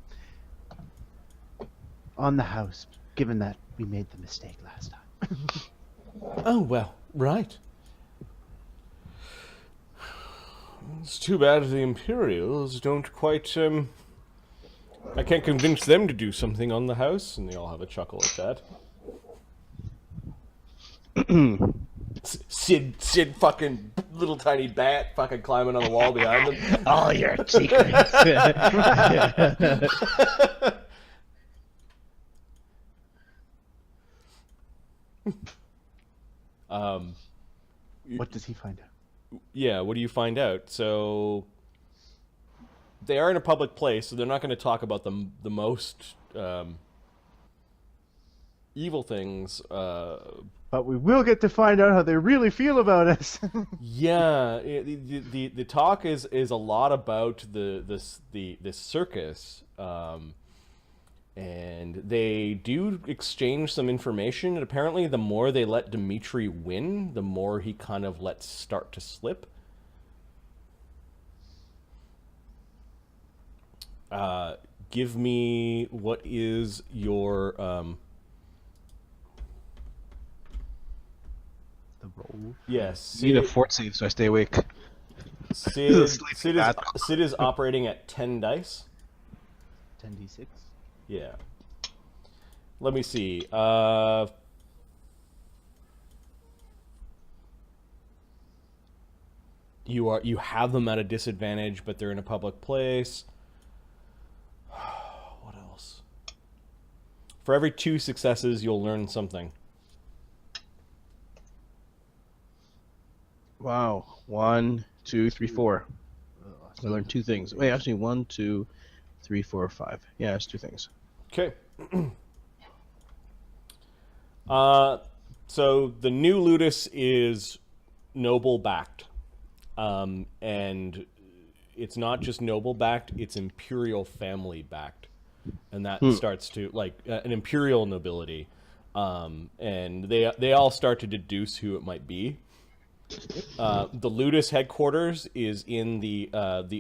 On the house, given that we made the mistake last time. Oh, well, right. It's too bad the Imperials don't quite, I can't convince them to do something on the house, and they all have a chuckle at that. Sid fucking little tiny bat fucking climbing on the wall behind them. All your secrets. What does he find out? Yeah, what do you find out? So they are in a public place, so they're not going to talk about the most evil things. But we will get to find out how they really feel about us. Yeah, the talk is a lot about the circus, and they do exchange some information. And apparently, the more they let Dimitri win, the more he kind of lets start to slip. Give me what is your The roll. yes. Need a fort save so I stay awake. Sid is operating at 10 dice. 10d6. Yeah. Let me see. You have them at a disadvantage, but they're in a public place. What else? For every 2 successes, you'll learn something. Wow. 1, 2, 3, 4. I learned 2 things. Wait, actually 1, 2, 3, 4, 5. Yeah, it's 2 things. Okay. So the new ludus is noble backed, and it's not just noble backed; it's imperial family backed, and that starts to like an imperial nobility, and they all start to deduce who it might be. The ludus headquarters is in the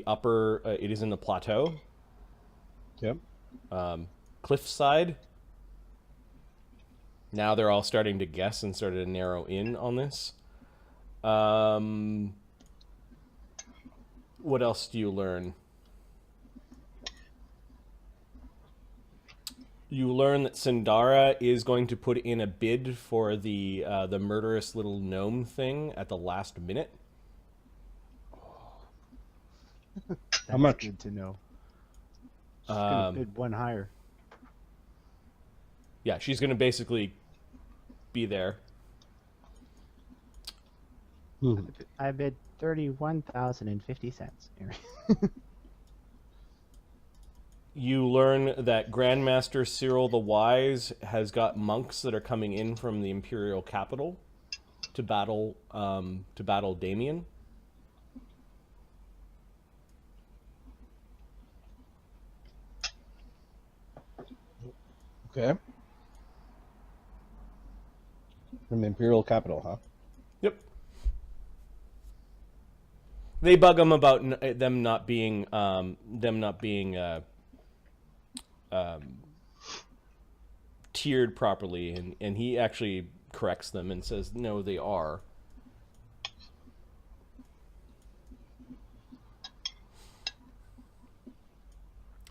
upper. It is in the plateau. Yep. Cliffside. Now they're all starting to guess and started to narrow in on this. What else do you learn? You learn that Sindara is going to put in a bid for the murderous little gnome thing at the last minute. That's much? good to know. She's gonna bid 1 higher. Yeah, she's going to basically be there. I bid 31,050 cents. You learn that Grandmaster Cyril the Wise has got monks that are coming in from the Imperial capital to battle Damian. Okay. From the Imperial capital, huh? Yep. They bug him about them not being tiered properly, and he actually corrects them and says, no, they are.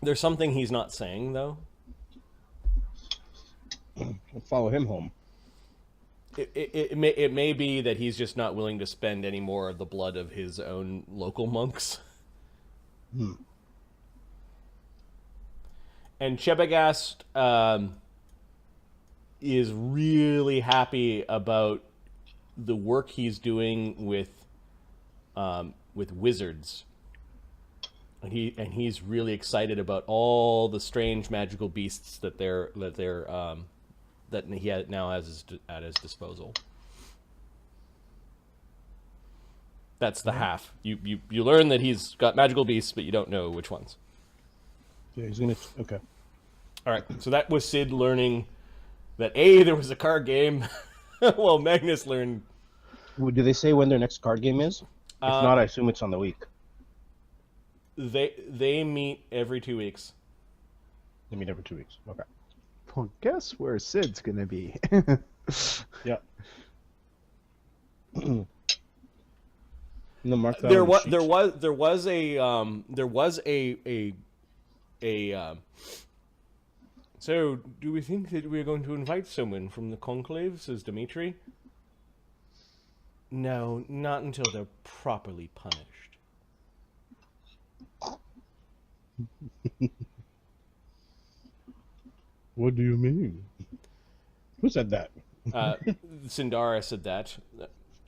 There's something he's not saying, though. We'll follow him home. It may be that he's just not willing to spend any more of the blood of his own local monks. And Chebagast is really happy about the work he's doing with wizards. And he's really excited about all the strange magical beasts that he now has at his disposal. That's the half. You learn that he's got magical beasts, but you don't know which ones. Yeah, he's gonna. Okay. All right. So that was Sid learning that there was a card game. Well, Magnus learned. Do they say when their next card game is? If not, I assume it's on the week. They meet every 2 weeks. They meet every 2 weeks. Okay. Well, guess where Sid's gonna be. Yeah. No, mark that There on was the there was a So, do we think that we're going to invite someone from the Conclave? Says Dimitri. No, not until they're properly punished. What do you mean? Who said that? Sindara said that.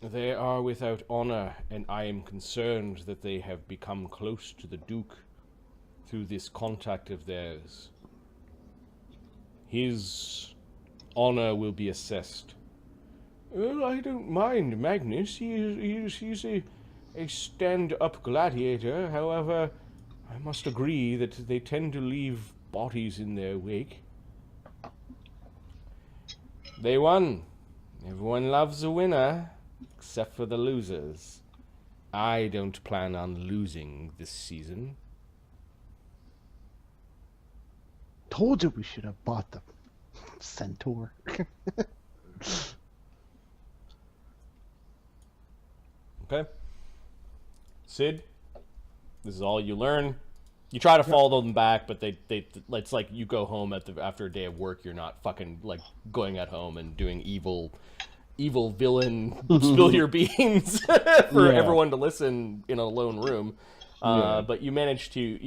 They are without honor, and I am concerned that they have become close to the Duke through this contact of theirs. His honor will be assessed. Well, I don't mind Magnus. He's a stand-up gladiator. However, I must agree that they tend to leave bodies in their wake. They won. Everyone loves a winner, except for the losers. I don't plan on losing this season. Told you we should have bought the centaur. Okay. Sid, this is all you learn. You try to follow them back, but they it's like you go home after a day of work. You're not fucking like going at home and doing evil villain spill your beans for everyone to listen in a lone room. But you managed to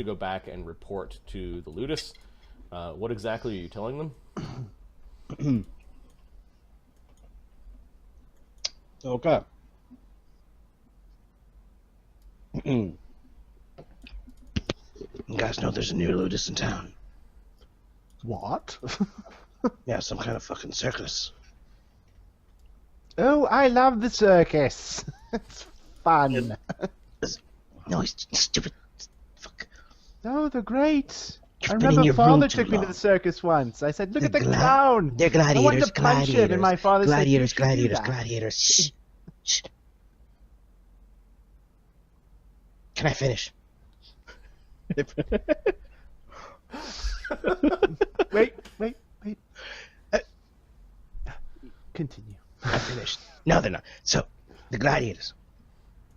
go back and report to the ludus. What exactly are you telling them? Okay. You guys know there's a new ludus in town. What? Yeah, some kind of fucking circus. Oh, I love the circus. It's fun. No, he's stupid. Fuck. Oh, they're great. You're I been in remember your Father room too took me to long. the circus once. I said, look at the They're clown. They're gladiators. I wanted to punch him, and my father said, "You should do that." Gladiators. Shh. Shh. Can I finish? Wait. Continue. I finished. No, they're not. So, the gladiators.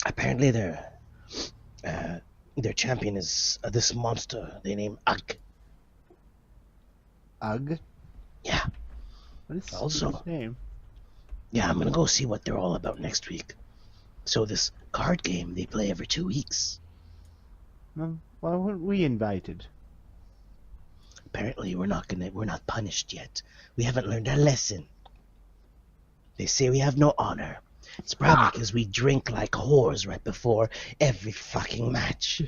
Apparently, their champion is this monster they name Ugg. Ugg? Yeah. What is Also- his name? Yeah, I'm gonna go see what they're all about next week. So this card game they play every 2 weeks. Well, why weren't we invited? Apparently, we're not punished yet. We haven't learned our lesson. They say we have no honor. It's probably because we drink like whores right before every fucking match.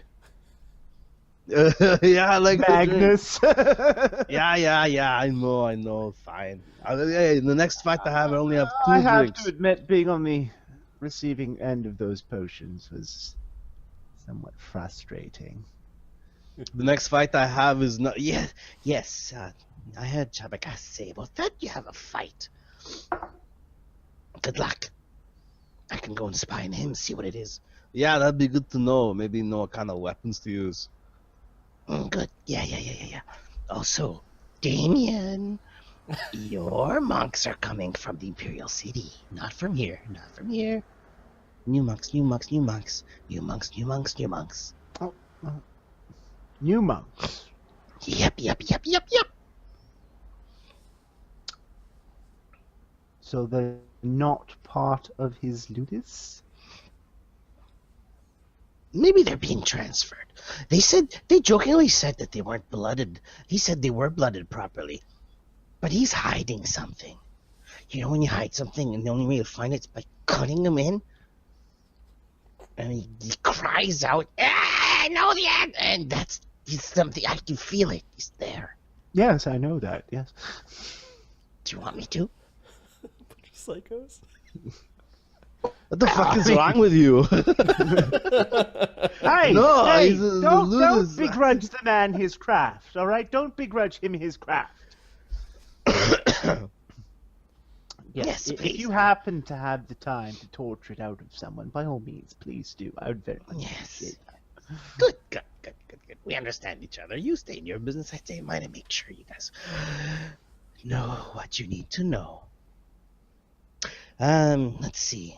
Yeah, like Magnus. Yeah. I know. Fine. Hey, the next fight I have, I only have 2 I have drinks. to admit, being on the receiving end of those potions was somewhat frustrating. The next fight I have is not. Yes. I heard Chabaka say about that. You have a fight. Good luck. I can go and spy on him, see what it is. Yeah, that'd be good to know. Maybe know what kind of weapons to use. Good. Yeah. Also, Damian, your monks are coming from the Imperial City. Not from here. Not from here. New monks, new monks, new monks. New monks, new monks, new monks. Oh, new monks. Yep. So they're not part of his ludus? Maybe they're being transferred. They jokingly said that they weren't blooded. He said they were blooded properly. But he's hiding something. You know when you hide something and the only way to find it's by cutting them in? And he cries out, "Ah, no, the end!" And that's something, I can feel it. He's there. Yes, I know that, yes. Do you want me to? Bunch of psychos. What the fuck is wrong with you? Hey, No, hey, he's a don't ludus. begrudge the man his craft, all right? Don't begrudge him his craft. Yes, if please. you happen to have the time to torture it out of someone, by all means, please do. I would very much appreciate that. Good. We understand each other. You stay in your business, I stay in mine, and make sure you guys know what you need to know. Let's see.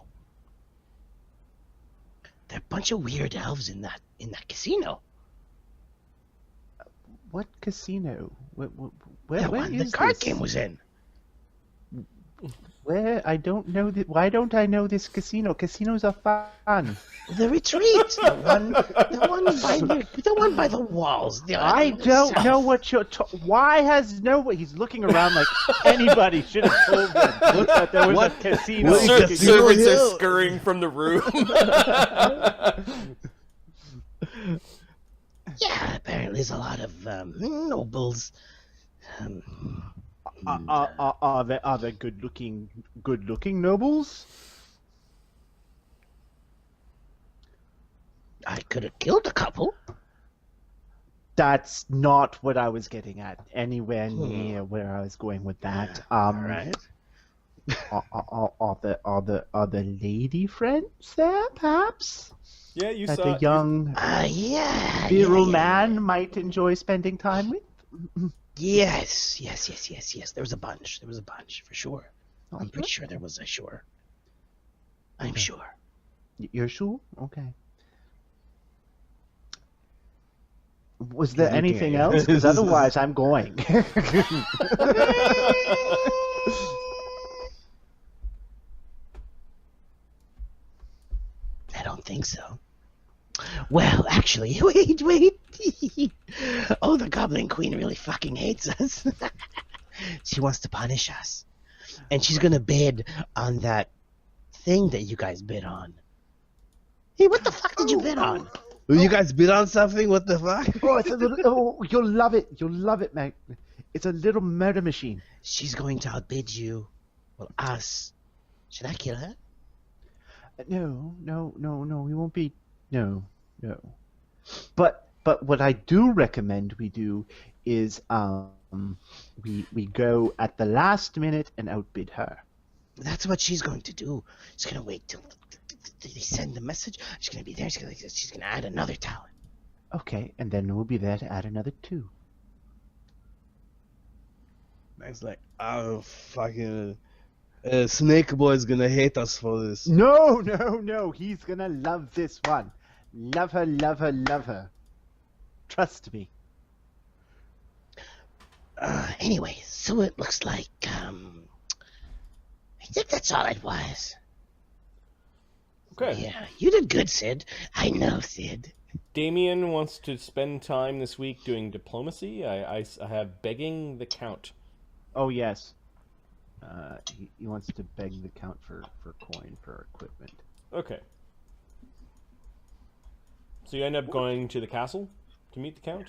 There are a bunch of weird elves in that casino. What casino? Where The one the is card this? game was in. Where? I don't know that. Why don't I know this casino? Casinos are fun. The retreat. the one by the walls. I don't know what you're. Why has nobody? He's looking around like anybody should have told him that there was a casino. What? Servants are Hill. scurrying from the room. Yeah, apparently there's a lot of nobles. Are there good looking nobles? I could have killed a couple. That's not what I was getting at. Anywhere near where I was going with that. All right. Are the lady friends there, perhaps? Yeah, you That saw a young Yeah. virile yeah. man might enjoy spending time with? Yes. There was a bunch, for sure. I'm pretty good. sure there was a sure. I'm sure. You're sure? Okay. Was there He's looking anything at you. else? Because otherwise I'm going. I don't think so. Well, actually, wait. Oh, the Goblin Queen really fucking hates us. She wants to punish us. And she's gonna bid on that thing that you guys bid on. Hey, what the fuck did you bid on? You guys bid on something? What the fuck? Oh, it's a little. Oh, you'll love it. You'll love it, Mac. It's a little murder machine. She's going to outbid you. Well, us. Should I kill her? No. We won't be. No. But what I do recommend we do is we go at the last minute and outbid her. That's what she's going to do. She's gonna wait till they send the message. She's gonna be there. She's gonna add another talent. Okay, and then we'll be there to add another 2. Man's like, oh, fucking... Snake Boy's gonna hate us for this. No. He's gonna love this one. Love her. Trust me. Anyway, so it looks like I think that's all it was. Okay. Yeah, you did good, Sid. I know, Sid. Damien wants to spend time this week doing diplomacy. I have begging the count. Oh yes. He wants to beg the count for coin for equipment. Okay. So you end up going to the castle to meet the count?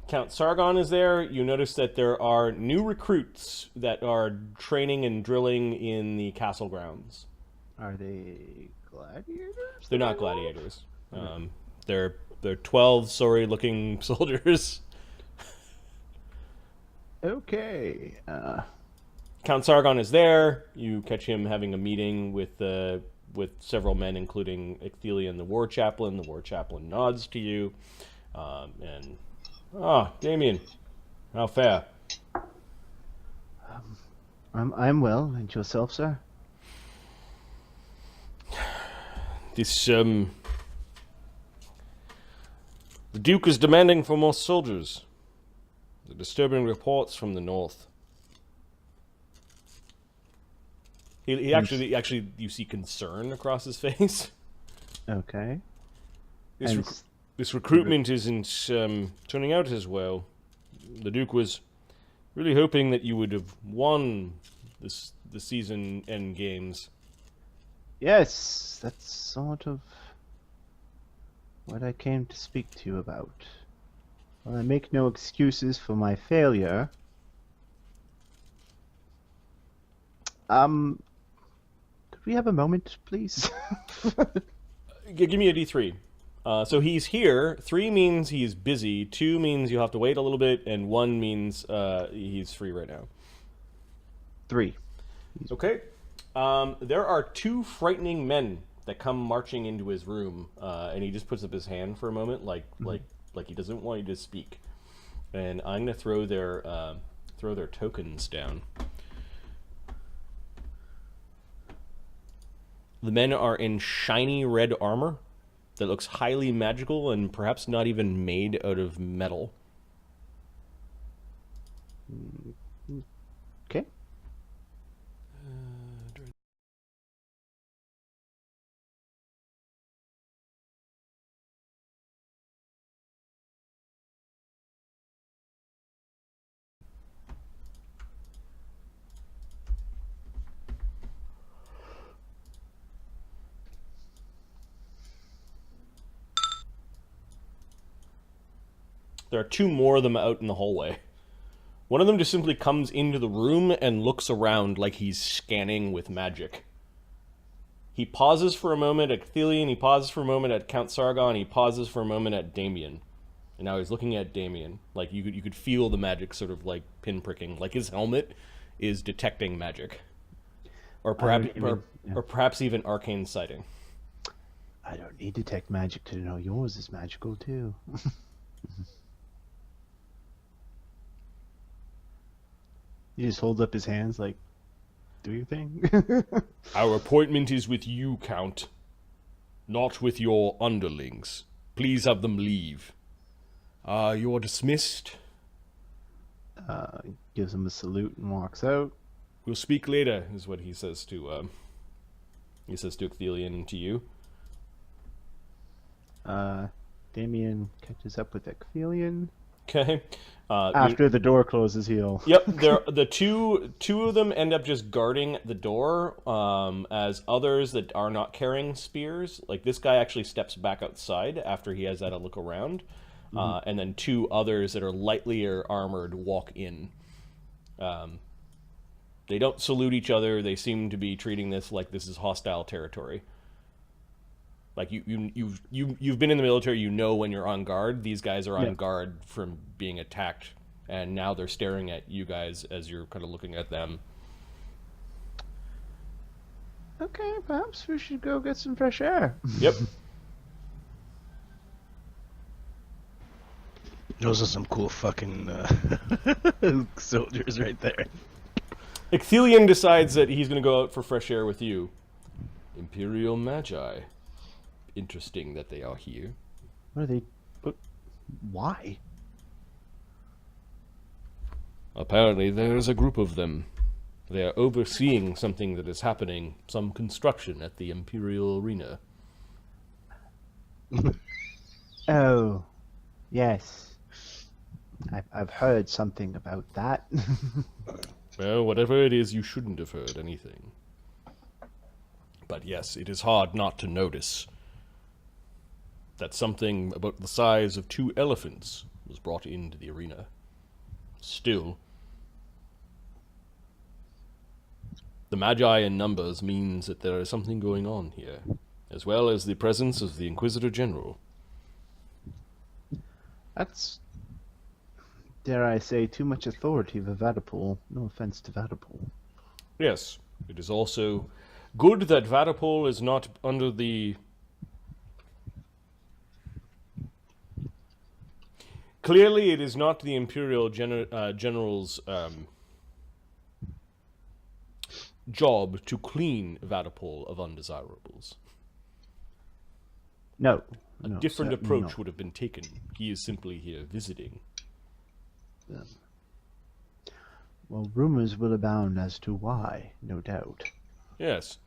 Count Sargon is there. You notice that there are new recruits that are training and drilling in the castle grounds. Are they gladiators? They're not gladiators. They're 12 sorry-looking soldiers. Okay. Count Sargon is there. You catch him having a meeting with the with several men, including Icthelian, the war chaplain. The war chaplain nods to you, and Damien, how fare? I'm well, and yourself, sir? This the Duke is demanding for more soldiers. The disturbing reports from the north. He actually, you see concern across his face. Okay. This recruitment isn't turning out as well. The Duke was really hoping that you would have won the season end games. Yes, that's sort of what I came to speak to you about. Well, I make no excuses for my failure. Could we have a moment, please? Give me a D3. So he's here. 3 means he's busy. 2 means you have to wait a little bit, and 1 means he's free right now. 3. Okay. There are 2 frightening men that come marching into his room, and he just puts up his hand for a moment, like he doesn't want you to speak. And I'm gonna throw their tokens down. The men are in shiny red armor that looks highly magical and perhaps not even made out of metal. Okay. There are 2 more of them out in the hallway. One of them just simply comes into the room and looks around like he's scanning with magic. He pauses for a moment at Icthelian, he pauses for a moment at Count Sargon, he pauses for a moment at Damien. And now he's looking at Damien. Like, you could feel the magic sort of, like, pinpricking. Like, his helmet is detecting magic. Or perhaps even arcane sighting. I don't need detect magic to know yours is magical, too. He just holds up his hands like, do your thing. Our appointment is with you, Count. Not with your underlings. Please have them leave. You're dismissed. Gives him a salute and walks out. We'll speak later, is what he says to Icthelian and to you. Damien catches up with Icthelian. Okay. After the door closes, he'll... Yep, the two of them end up just guarding the door, as others that are not carrying spears. Like, this guy actually steps back outside after he has had a look around, and then 2 others that are lightly armored walk in. They don't salute each other. They seem to be treating this like this is hostile territory. Like, you've been in the military, you know when you're on guard. These guys are on guard from being attacked, and now they're staring at you guys as you're kind of looking at them. Okay, perhaps we should go get some fresh air. Yep. Those are some cool fucking soldiers right there. Icthelian decides that he's going to go out for fresh air with you. Imperial Magi. Interesting that they are here. What are they... But why? Apparently there's a group of them. They are overseeing something that is happening, some construction at the Imperial Arena. Oh, yes. I've heard something about that. Well, whatever it is, you shouldn't have heard anything. But yes, it is hard not to notice that something about the size of 2 elephants was brought into the arena. Still, the Magi in numbers means that there is something going on here, as well as the presence of the Inquisitor General. That's, dare I say, too much authority for Vaddapol. No offense to Vaddapol. Yes, it is also Good that Vaddapol is not under the... Clearly, it is not the Imperial General's job to clean Vaddapol of undesirables. No. A no, different certainly approach not. would have been taken. He is simply here visiting. Well, rumors will abound as to why, no doubt. Yes.